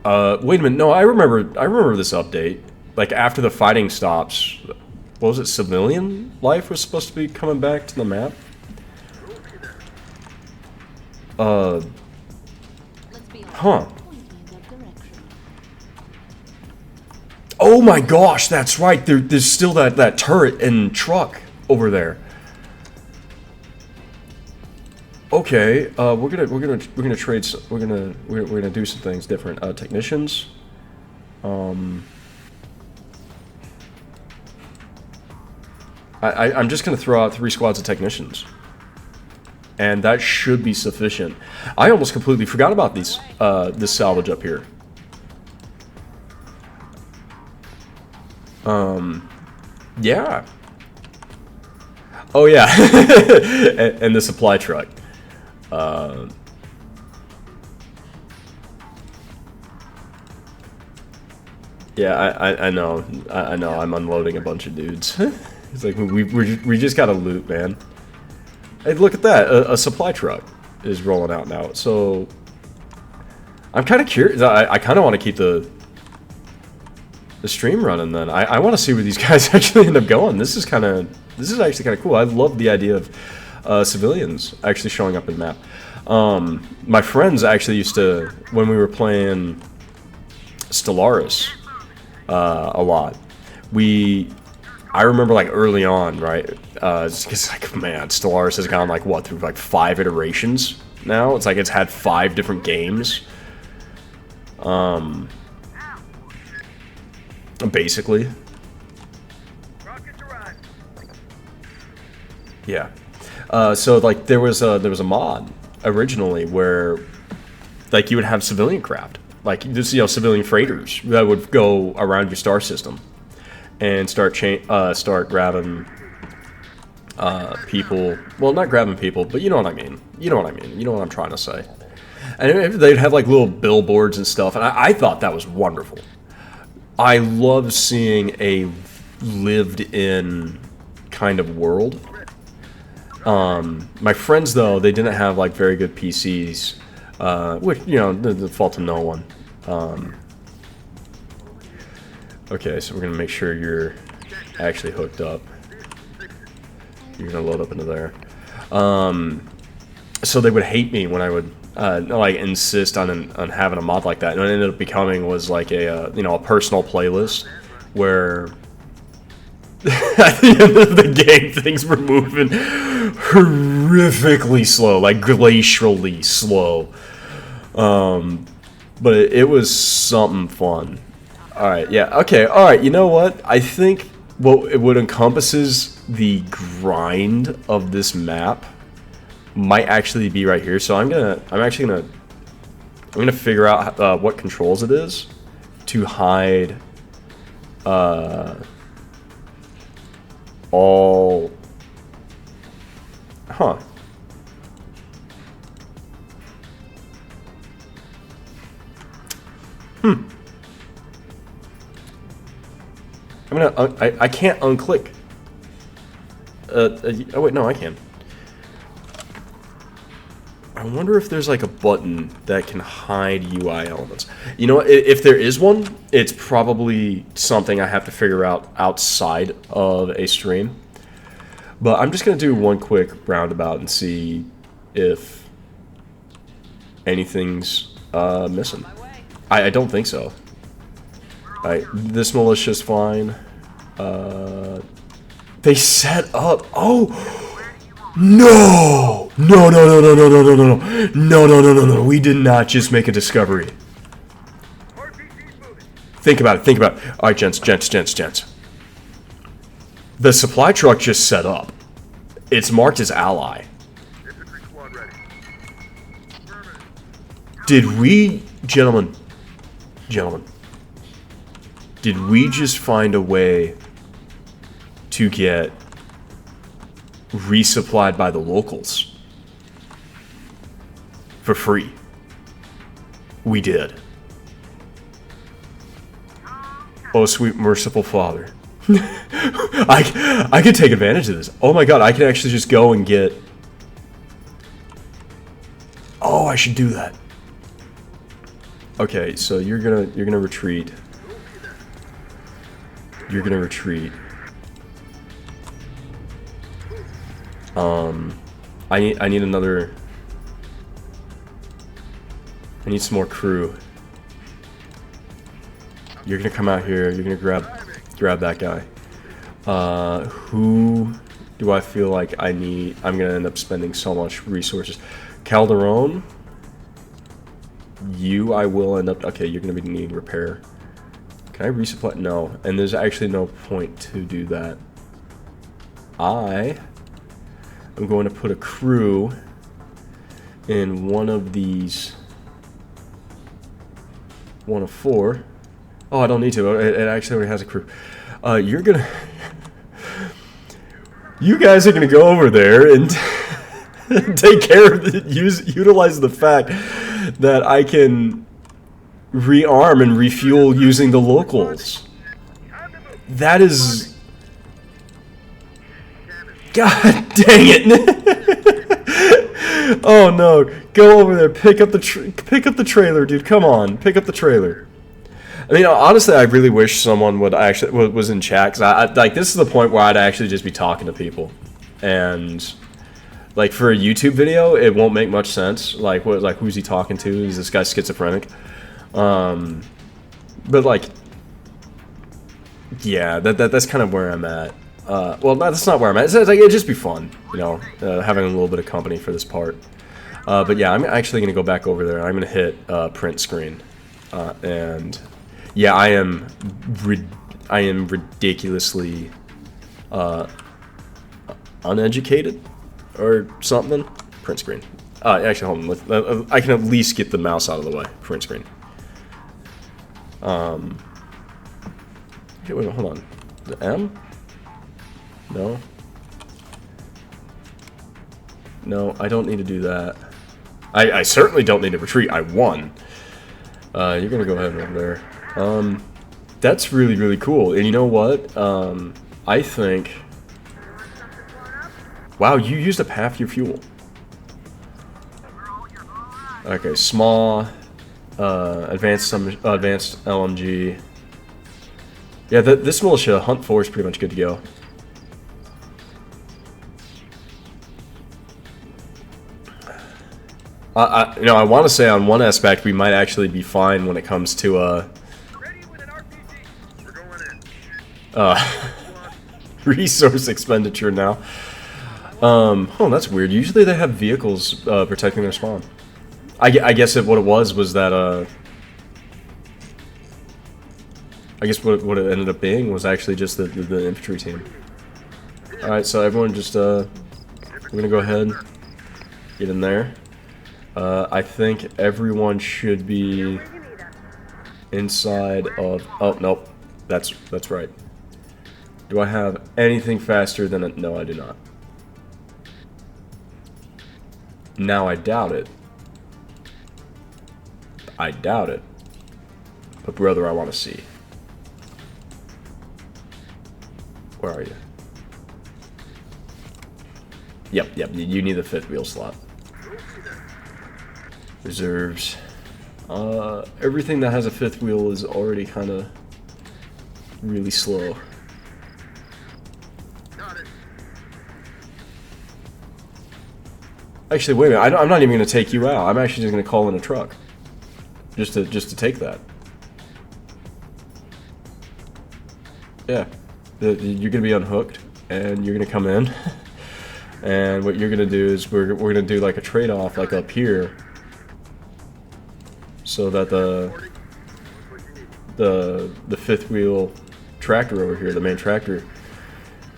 Wait a minute. No, I remember this update. Like after the fighting stops, what was it? Civilian life was supposed to be coming back to the map. Huh. Oh my gosh, that's right. There's still that turret and truck over there. Okay, we're gonna trade. We're gonna do some things different. Technicians. I'm just gonna throw out 3 squads of technicians, and that should be sufficient. I almost completely forgot about these. This salvage up here. Yeah. Oh yeah, and the supply truck. Yeah, I know. I know. I'm unloading a bunch of dudes. It's like we just gotta loot, man. Hey, look at that! A supply truck is rolling out now. So I'm kind of curious. I kind of want to keep the stream running. Then I want to see where these guys actually end up going. This is actually kind of cool. I love the idea of civilians actually showing up in the map. My friends actually used to, when we were playing Stellaris a lot, I remember like early on, right? It's like, man, Stellaris has gone like what, through like 5 iterations now. It's like it's had 5 different games. Basically. Yeah. So like there was a mod originally where like you would have civilian craft, like just civilian freighters that would go around your star system and start grabbing people. Well, not grabbing people, but you know what I mean. You know what I mean. You know what I'm trying to say. And they'd have like little billboards and stuff, and I thought that was wonderful. I love seeing a lived-in kind of world. My friends, though, they didn't have like very good PCs, which the fault of no one. Okay, so we're gonna make sure you're actually hooked up. You're gonna load up into there. So they would hate me when I would like insist on having a mod like that, and what it ended up becoming was like a personal playlist where at the end of the game things were moving horrifically slow, like glacially slow. But it was something fun. Alright, yeah, okay, alright, you know what? I think what encompasses the grind of this map might actually be right here. So I'm gonna figure out what controls it is to hide all. Huh. I can't unclick. Oh wait, no, I can. I wonder if there's like a button that can hide UI elements. You know what? If there is one, it's probably something I have to figure out outside of a stream. But I'm just gonna do one quick roundabout and see if anything's missing. I don't think so. Alright, this militia's fine. They set up. Oh no! No! We did not just make a discovery. Think about it. All right, gents. The supply truck just set up. It's marked as ally. Did we, gentlemen? Did we just find a way to get resupplied by the locals for free? We did. Oh, sweet merciful Father. I could take advantage of this. Oh my god, I can actually just go and get... Oh, I should do that. Okay, so you're gonna retreat. You're gonna retreat. I need another... I need some more crew. You're gonna come out here, you're gonna grab that guy. Who do I feel like I need? I'm gonna end up spending so much resources. Calderon, I will end up... Okay, you're gonna be needing repair. Can I resupply? No, and there's actually no point to do that. I'm going to put a crew in one of these. One of four. Oh, I don't need to. It actually already has a crew. You're gonna... You guys are gonna go over there and take care of it. Utilize the fact that I can rearm and refuel using the locals. That is... God dang it! Oh no! Go over there. Pick up the trailer, dude. Come on, pick up the trailer. I mean, honestly, I really wish someone would actually was in chat, because I like, this is the point where I'd actually just be talking to people, and like for a YouTube video, it won't make much sense. Like who's he talking to? Is this guy schizophrenic? But like, yeah, that's kind of where I'm at. Well, that's not where I'm at. It's like, it'd just be fun, having a little bit of company for this part. But yeah, I'm actually gonna go back over there. I'm gonna hit print screen, and yeah, I am ridiculously uneducated or something. Print screen. Actually, hold on. I can at least get the mouse out of the way. Print screen. Okay, wait, hold on. The M? No. No, I don't need to do that. I certainly don't need to retreat. I won. You're gonna go ahead over there. That's really, really cool. And you know what? I think... Wow, you used up half your fuel. Okay, small, advanced LMG. Yeah, this militia hunt 4 is pretty much good to go. You know, I want to say on one aspect we might actually be fine when it comes to Ready with an RPG. We're going in. resource expenditure now. Oh, that's weird. Usually they have vehicles protecting their spawn. I guess what it was that I guess what it ended up being was actually just the infantry team. All right, so everyone just we're gonna go ahead, get in there. I think everyone should be inside of... Oh, nope. That's right. Do I have anything faster than a... No, I do not. Now, I doubt it. I doubt it. But brother, I want to see. Where are you? Yep, you need the 5th wheel slot. Reserves. Everything that has a 5th wheel is already kind of really slow. Actually, wait a minute. I'm not even going to take you out. I'm actually just going to call in a truck. Just to take that. Yeah. You're going to be unhooked, and you're going to come in. And what you're going to do is we're going to do like a trade-off, like up here. So that the 5th wheel tractor over here, the main tractor,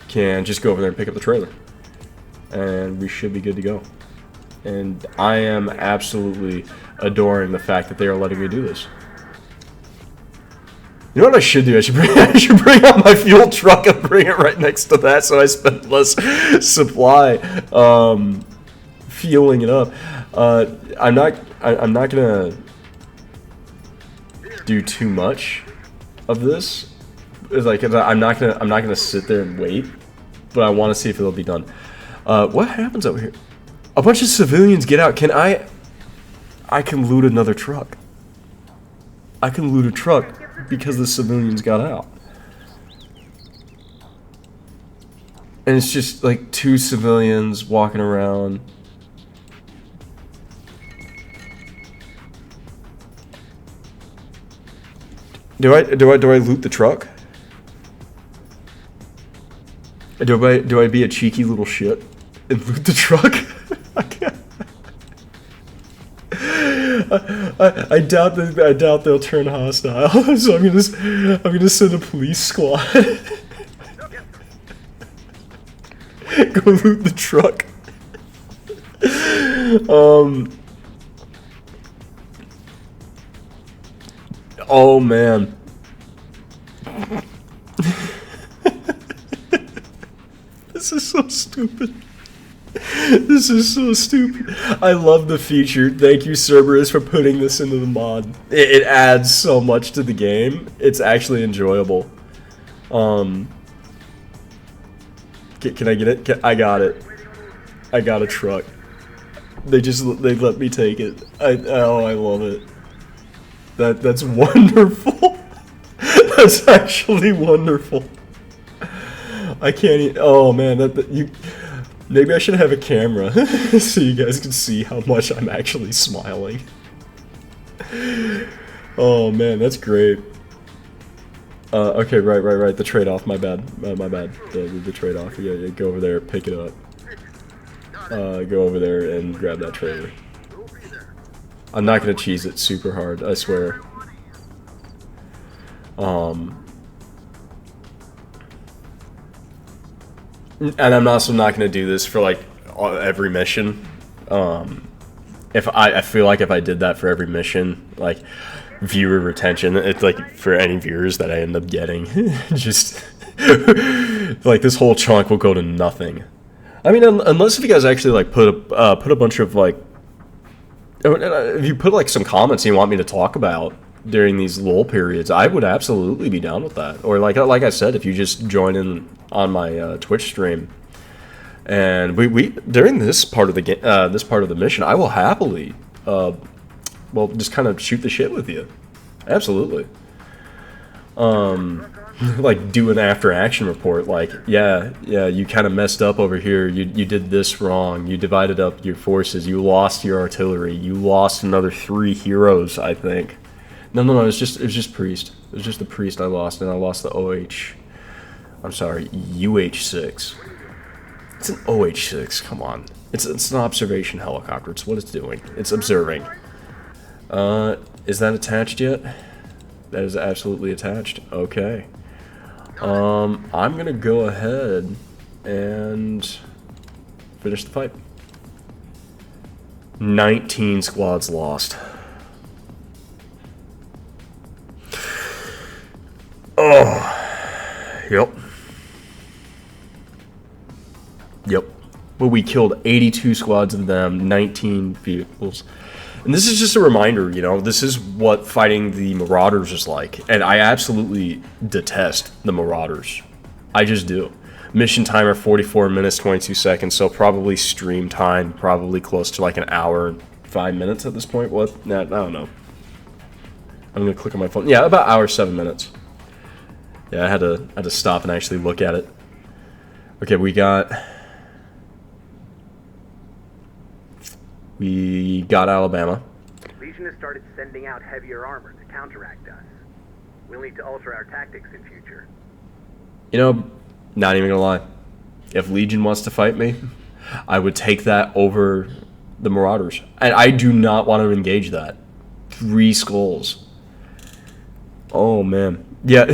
can just go over there and pick up the trailer. And we should be good to go. And I am absolutely adoring the fact that they are letting me do this. You know what I should do? I should bring out my fuel truck and bring it right next to that, so I spend less supply fueling it up. I'm not gonna do too much of this. It's like I'm not gonna sit there and wait, but I want to see if it'll be done. What happens over here? A bunch of civilians get out. I can loot another truck. I can loot a truck because the civilians got out. And it's just like 2 civilians walking around. Do I loot the truck? Do I be a cheeky little shit and loot the truck? I doubt they'll turn hostile. So I'm gonna send a police squad. Go loot the truck. Oh man. This is so stupid. This is so stupid. I love the feature. Thank you, Cerberus, for putting this into the mod. It adds so much to the game. It's actually enjoyable. Can I get it? I got it. I got a truck. They let me take it. I love it. That's wonderful. That's actually wonderful. I can't. Oh man, you. Maybe I should have a camera so you guys can see how much I'm actually smiling. Oh man, that's great. Okay, right. The trade-off. My bad. The trade-off. Yeah, go over there, pick it up. Go over there and grab that trailer. I'm not gonna cheese it super hard, I swear. and I'm also not going to do this for like every mission. If I feel like if I did that for every mission, like viewer retention, it's like for any viewers that I end up getting, just like this whole chunk will go to nothing. I mean, unless if you guys actually like put a bunch of like, if you put like some comments you want me to talk about during these lull periods, I would absolutely be down with that. Or like I said, if you just join in on my Twitch stream, and we during this part of the this part of the mission, I will happily, well, just kind of shoot the shit with you, absolutely. Like do an after action report, like yeah, you kind of messed up over here, you did this wrong, you divided up your forces, you lost your artillery, you lost another 3 heroes, I think. No, it was just priest. It was just the priest I lost, and I lost the UH-6. It's an OH-6, come on. It's an observation helicopter, it's what it's doing. It's observing. Is that attached yet? That is absolutely attached. Okay. I'm gonna go ahead and finish the fight. 19 squads lost. Oh, yep. But we killed 82 squads of them, 19 vehicles. And this is just a reminder, you know, this is what fighting the Marauders is like. And I absolutely detest the Marauders. I just do. Mission timer 44 minutes 22 seconds, so probably stream time probably close to like an hour and 5 minutes at this point. What? Nah, I don't know. I'm gonna click on my phone. Yeah, about hour 7 minutes. Yeah, I had to stop and actually look at it. Okay, we got Alabama. Legion has started sending out heavier armor to counteract us. We'll need to alter our tactics in future. You know, not even gonna lie. If Legion wants to fight me, I would take that over the Marauders. And I do not want to engage that. 3 skulls. Oh, man. Yeah,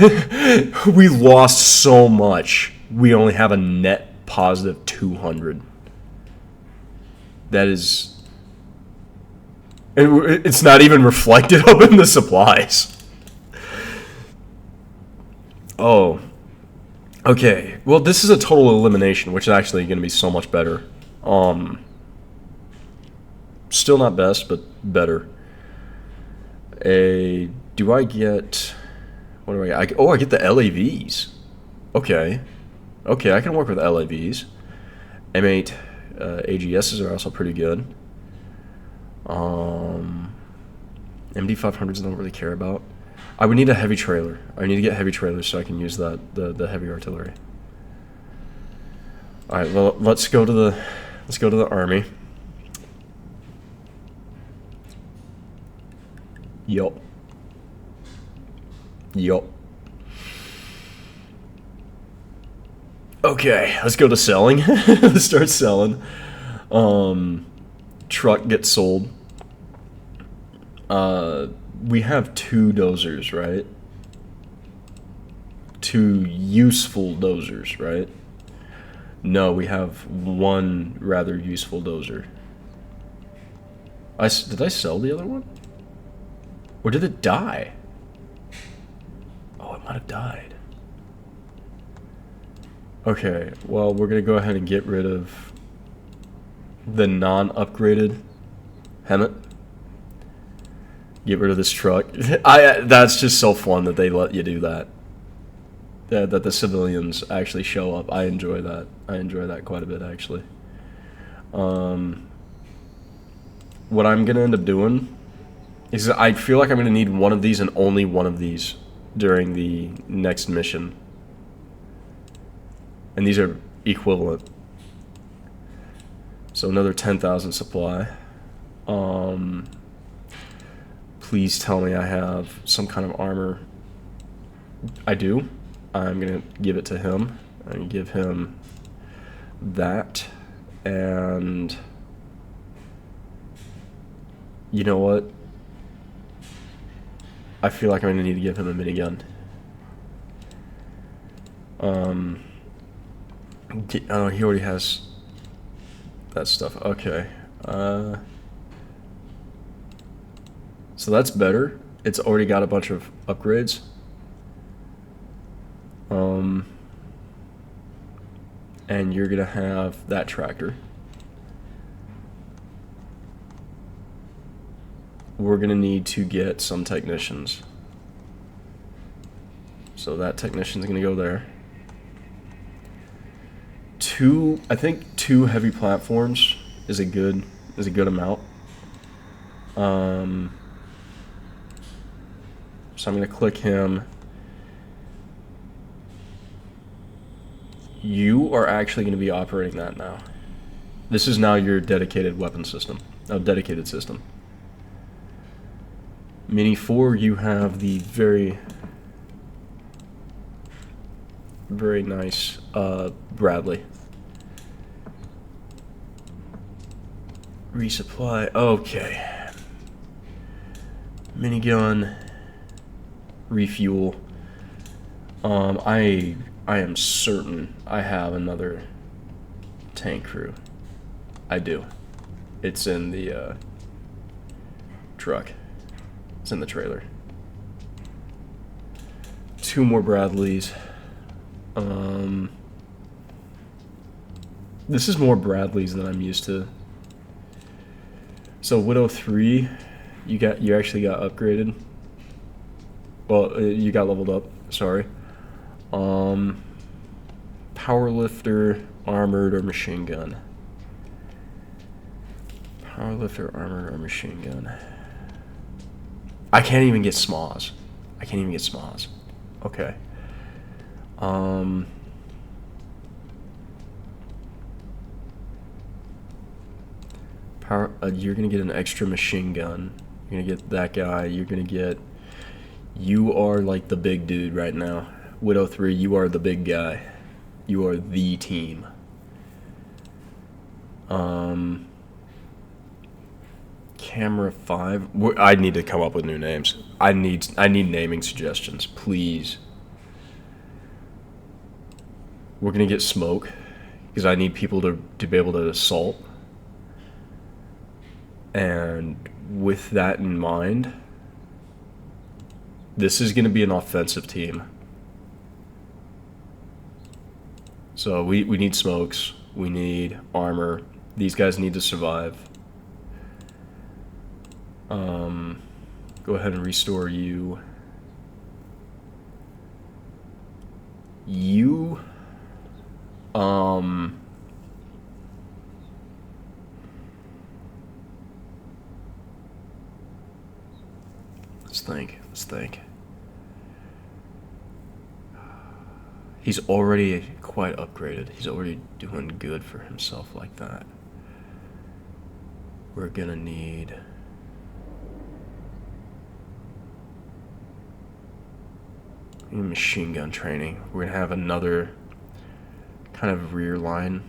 we lost so much. We only have a net positive 200. That is... It's not even reflected up in the supplies. Oh. Okay. Well, this is a total elimination, which is actually going to be so much better. Still not best, but better. Do I get... What do I get? I get the LAVs. Okay. Okay, I can work with LAVs. M8 AGSs are also pretty good. MD500s I don't really care about. I would need a heavy trailer. I need to get heavy trailers so I can use the heavy artillery. All right, well, let's go to the army. Yup. Okay, let's go to selling. Let's start selling. Truck gets sold. We have 2 dozers, right? 2 useful dozers, right? No, we have 1 rather useful dozer. Did I sell the other one? Or did it die? Oh, it might have died. Okay, well, we're gonna go ahead and get rid of the non-upgraded Hemet. Get rid of this truck. That's just so fun that they let you do that. That the civilians actually show up. I enjoy that. I enjoy that quite a bit, actually. What I'm gonna end up doing is I feel like I'm gonna need one of these and only one of these during the next mission. And these are equivalent. So another 10,000 supply. Please tell me I have some kind of armor. I do. I'm gonna give it to him. I'm gonna give him that. And you know what? I feel like I'm gonna need to give him a minigun. Oh, he already has that stuff. Okay. So that's better. It's already got a bunch of upgrades. And you're gonna have that tractor. We're gonna need to get some technicians. So that technician's gonna go there. I think two heavy platforms is a good amount. So I'm gonna click him. You are actually going to be operating that now. This is now your dedicated weapon system, dedicated system. Mini 4, you have the very nice Bradley. Resupply. Okay. Minigun. Refuel. I am certain I have another tank crew. I do. It's in the truck. It's in the trailer. 2 more Bradleys. This is more Bradleys than I'm used to. So Widow 3, you actually got upgraded. Well, you got leveled up. Sorry. Powerlifter, armored, or machine gun. Powerlifter, armored, or machine gun. I can't even get SMAs. Okay. You're gonna get an extra machine gun. You're gonna get that guy. You are like the big dude right now. Widow 3, you are the big guy. You are the team. Camera 5. I need to come up with new names. I need naming suggestions, please. We're gonna get smoke because I need people to be able to assault. And with that in mind, this is gonna be an offensive team. So we need smokes, we need armor, these guys need to survive. Go ahead and restore you. Let's think. He's already quite upgraded. He's already doing good for himself like that. We're gonna need... machine gun training. We're gonna have another kind of rear line,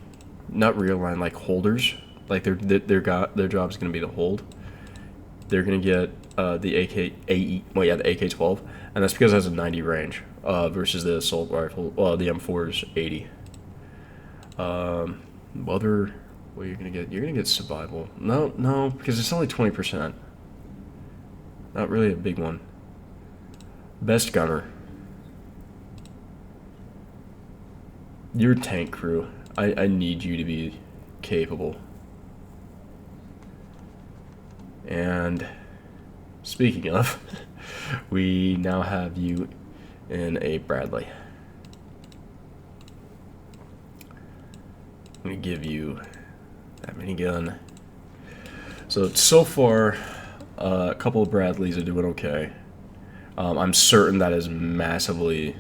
not rear line, like holders. Like their job is gonna be to hold. They're gonna get the AK-12, and that's because it has a 90 range versus the assault rifle. The M4 is 80. What you're gonna get? You're gonna get survival. No, because it's only 20%. Not really a big one. Best gunner. Your tank crew. I need you to be capable. And speaking of, we now have you in a Bradley. I'm gonna give you that minigun. So far, a couple of Bradleys are doing okay. I'm certain that is massively,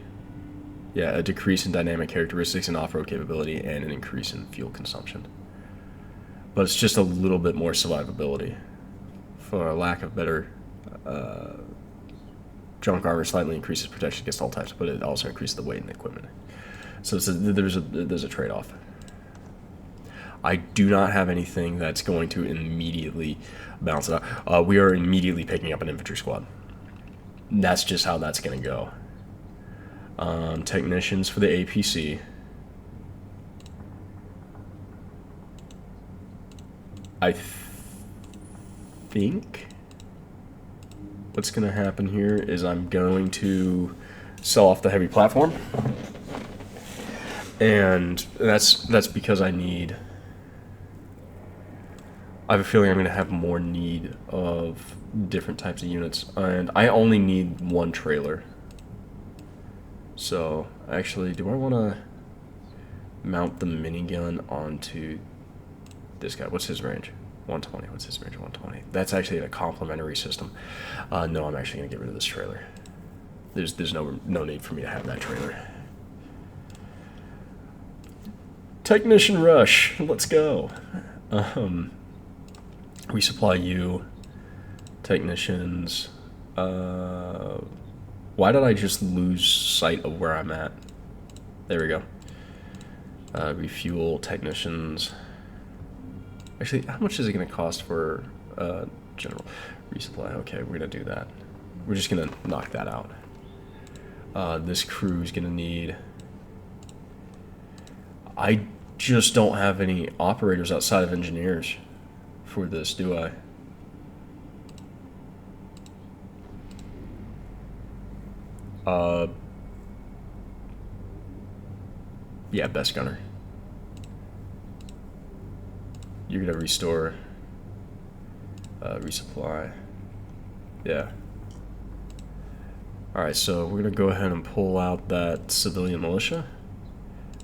a decrease in dynamic characteristics and off-road capability and an increase in fuel consumption. But it's just a little bit more survivability. For a lack of better, junk armor slightly increases protection against all types, but it also increases the weight and the equipment. So there's a trade-off. I do not have anything that's going to immediately balance it out. We are immediately picking up an infantry squad. That's just how that's going to go. Technicians for the APC. I think what's going to happen here is I'm going to sell off the heavy platform, and that's because I have a feeling I'm going to have more need of different types of units, and I only need one trailer. So actually, do I want to mount the minigun onto this guy? What's his range? 120. What's his range? 120. That's actually a complementary system. No, I'm actually going to get rid of this trailer. There's no need for me to have that trailer. Technician rush. Let's go. Resupply you. Technicians. Why did I just lose sight of where I'm at? There we go. Refuel technicians. Actually, how much is it going to cost for general resupply? Okay, we're going to do that. We're just going to knock that out. This crew is going to need... I just don't have any operators outside of engineers for this, do I? Yeah, best gunner. You're gonna restore, resupply. Yeah. Alright, so we're gonna go ahead and pull out that civilian militia.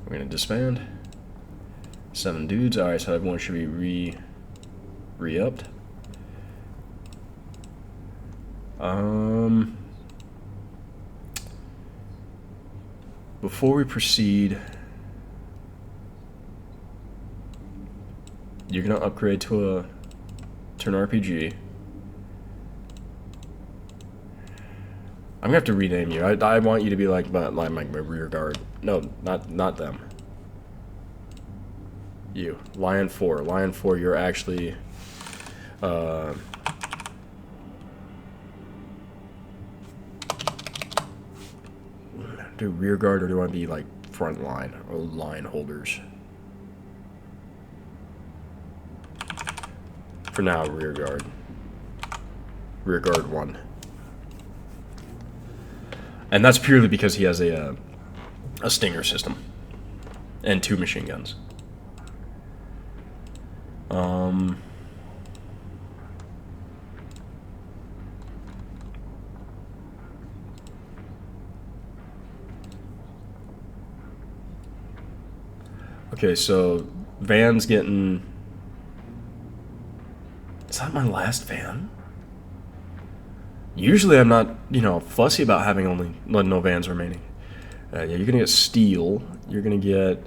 We're gonna disband. 7 dudes. Alright, so everyone should be re-upped. Before we proceed, you're gonna upgrade to an RPG. I'm gonna have to rename you. I want you to be like my rear guard. No, not them. You, Lion 4. Lion 4, you're actually do rear guard, or do I want to be like front line or line holders? For now, rear guard. Rear guard 1. And that's purely because he has a stinger system and 2 machine guns. Okay, so Van's getting... Is that my last van? Usually I'm not, fussy about having no vans remaining. Yeah, you're gonna get steel. You're gonna get...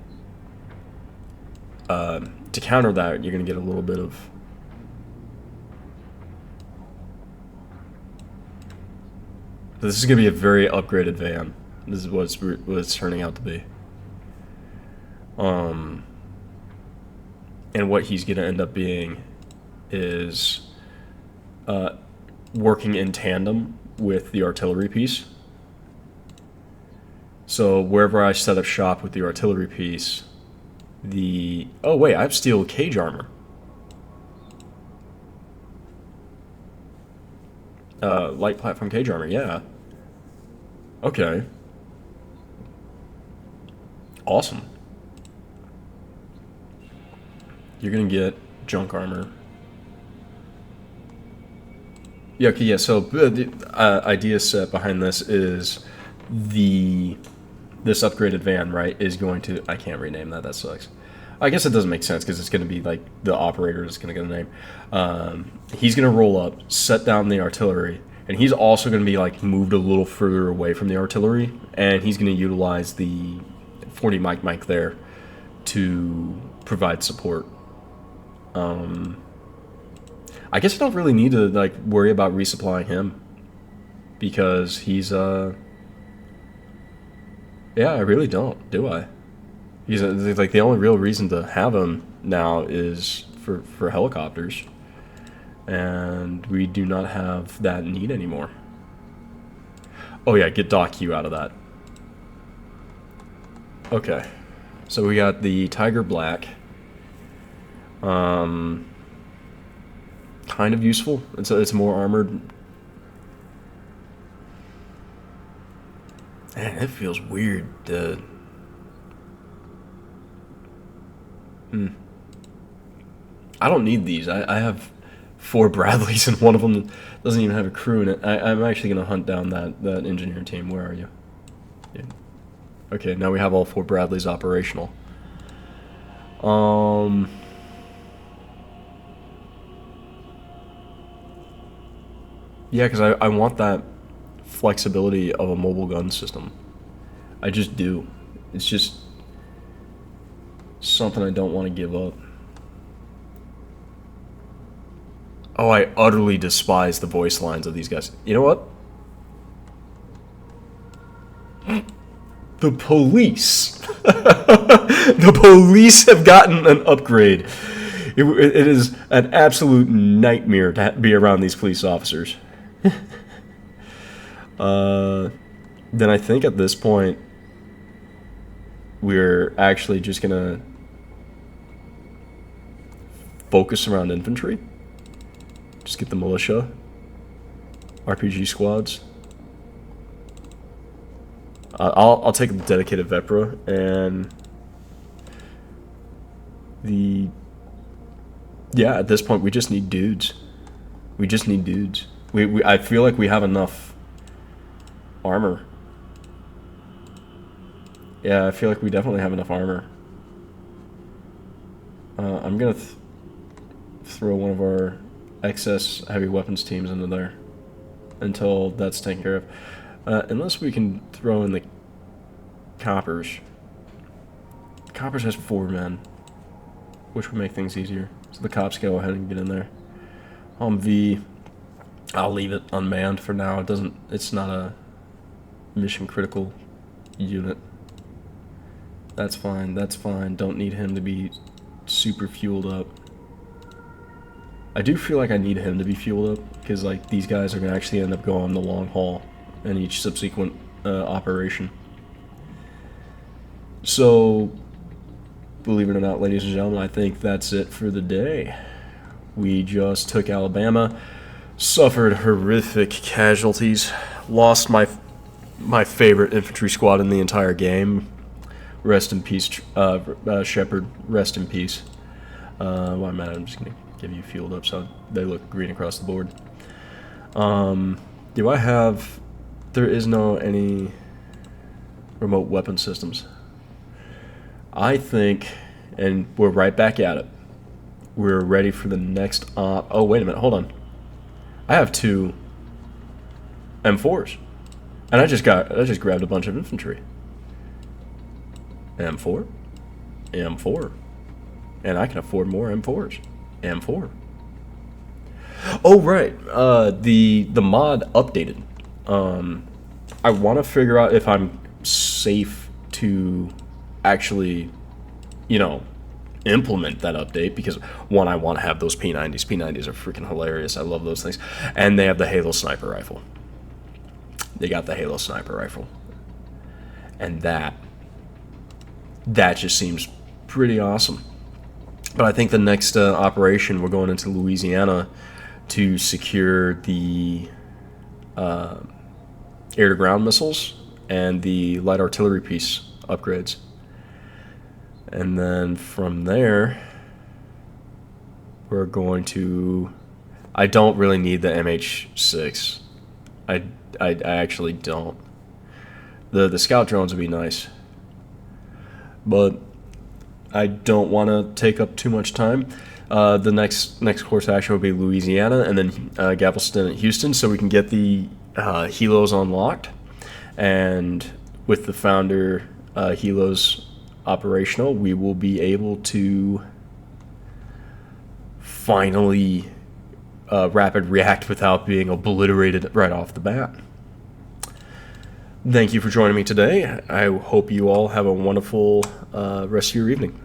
to counter that, you're gonna get a little bit of... This is gonna be a very upgraded van. This is what it's turning out to be. And what he's gonna end up being is working in tandem with the artillery piece. So wherever I set up shop with the artillery piece, oh wait, I have steel cage armor. Light platform cage armor, yeah. Okay. Awesome. You're gonna get junk armor. Yeah, okay, yeah, so the idea set behind this is this upgraded van, right, is going to... I can't rename that sucks. I guess it doesn't make sense because it's going to be like the operator is going to get a name. He's going to roll up, set down the artillery, and he's also going to be like moved a little further away from the artillery, and he's going to utilize the 40 mic there to provide support. I guess I don't really need to like worry about resupplying him because he's yeah, I really don't, do I? He's like the only real reason to have him now is for helicopters, and we do not have that need anymore. Oh yeah, get Doc Q out of that. Okay, so we got the Tiger Black. kind of useful. It's more armored. Man, it feels weird. I don't need these. I have 4 Bradleys, and one of them doesn't even have a crew in it. I'm actually going to hunt down that engineer team. Where are you? Yeah. Okay, now we have all 4 Bradleys operational. Yeah, because I want that flexibility of a mobile gun system. I just do. It's just something I don't want to give up. Oh, I utterly despise the voice lines of these guys. You know what? The police. The police have gotten an upgrade. It is an absolute nightmare to be around these police officers. Then I think at this point, we're actually just gonna focus around infantry. Just get the militia, RPG squads. I'll take the dedicated Vepra and yeah. At this point, we just need dudes. We just need dudes. I feel like we have enough armor. Yeah, I feel like we definitely have enough armor. I'm gonna throw one of our excess heavy weapons teams into there until that's taken care of. Unless we can throw in the Coppers. Coppers has 4 men, which would make things easier. So the cops go ahead and get in there. V, I'll leave it unmanned for now. It's not a mission critical unit. That's fine. That's fine. Don't need him to be super fueled up. I do feel like I need him to be fueled up because like these guys are gonna actually end up going the long haul in each subsequent operation. So, believe it or not, ladies and gentlemen, I think that's it for the day. We just took Alabama, suffered horrific casualties, lost my favorite infantry squad in the entire game. Rest in peace, Shepard. Rest in peace. Well, I'm just gonna give you fueled up so they look green across the board. Do I have? There is no any remote weapon systems. I think, and we're right back at it. We're ready for the next op. Oh, wait a minute, hold on. I have 2 M4s, and I just grabbed a bunch of infantry. M4, M4, and I can afford more M4s. M4. Oh right, the mod updated. I want to figure out if I'm safe to actually, implement that update because one, I want to have those P90s. P90s are freaking hilarious. I love those things, and they have the Halo sniper rifle. They got the Halo sniper rifle, and that just seems pretty awesome. But I think the next operation, we're going into Louisiana to secure the air-to-ground missiles and the light artillery piece upgrades. And then from there, we're going to... I don't really need the MH6. I actually don't. The scout drones would be nice. But I don't want to take up too much time. The next course action will be Louisiana and then Galveston and Houston, so we can get the helos unlocked. And with the Founder helos operational, we will be able to finally rapid react without being obliterated right off the bat. Thank you for joining me today. I hope you all have a wonderful rest of your evening.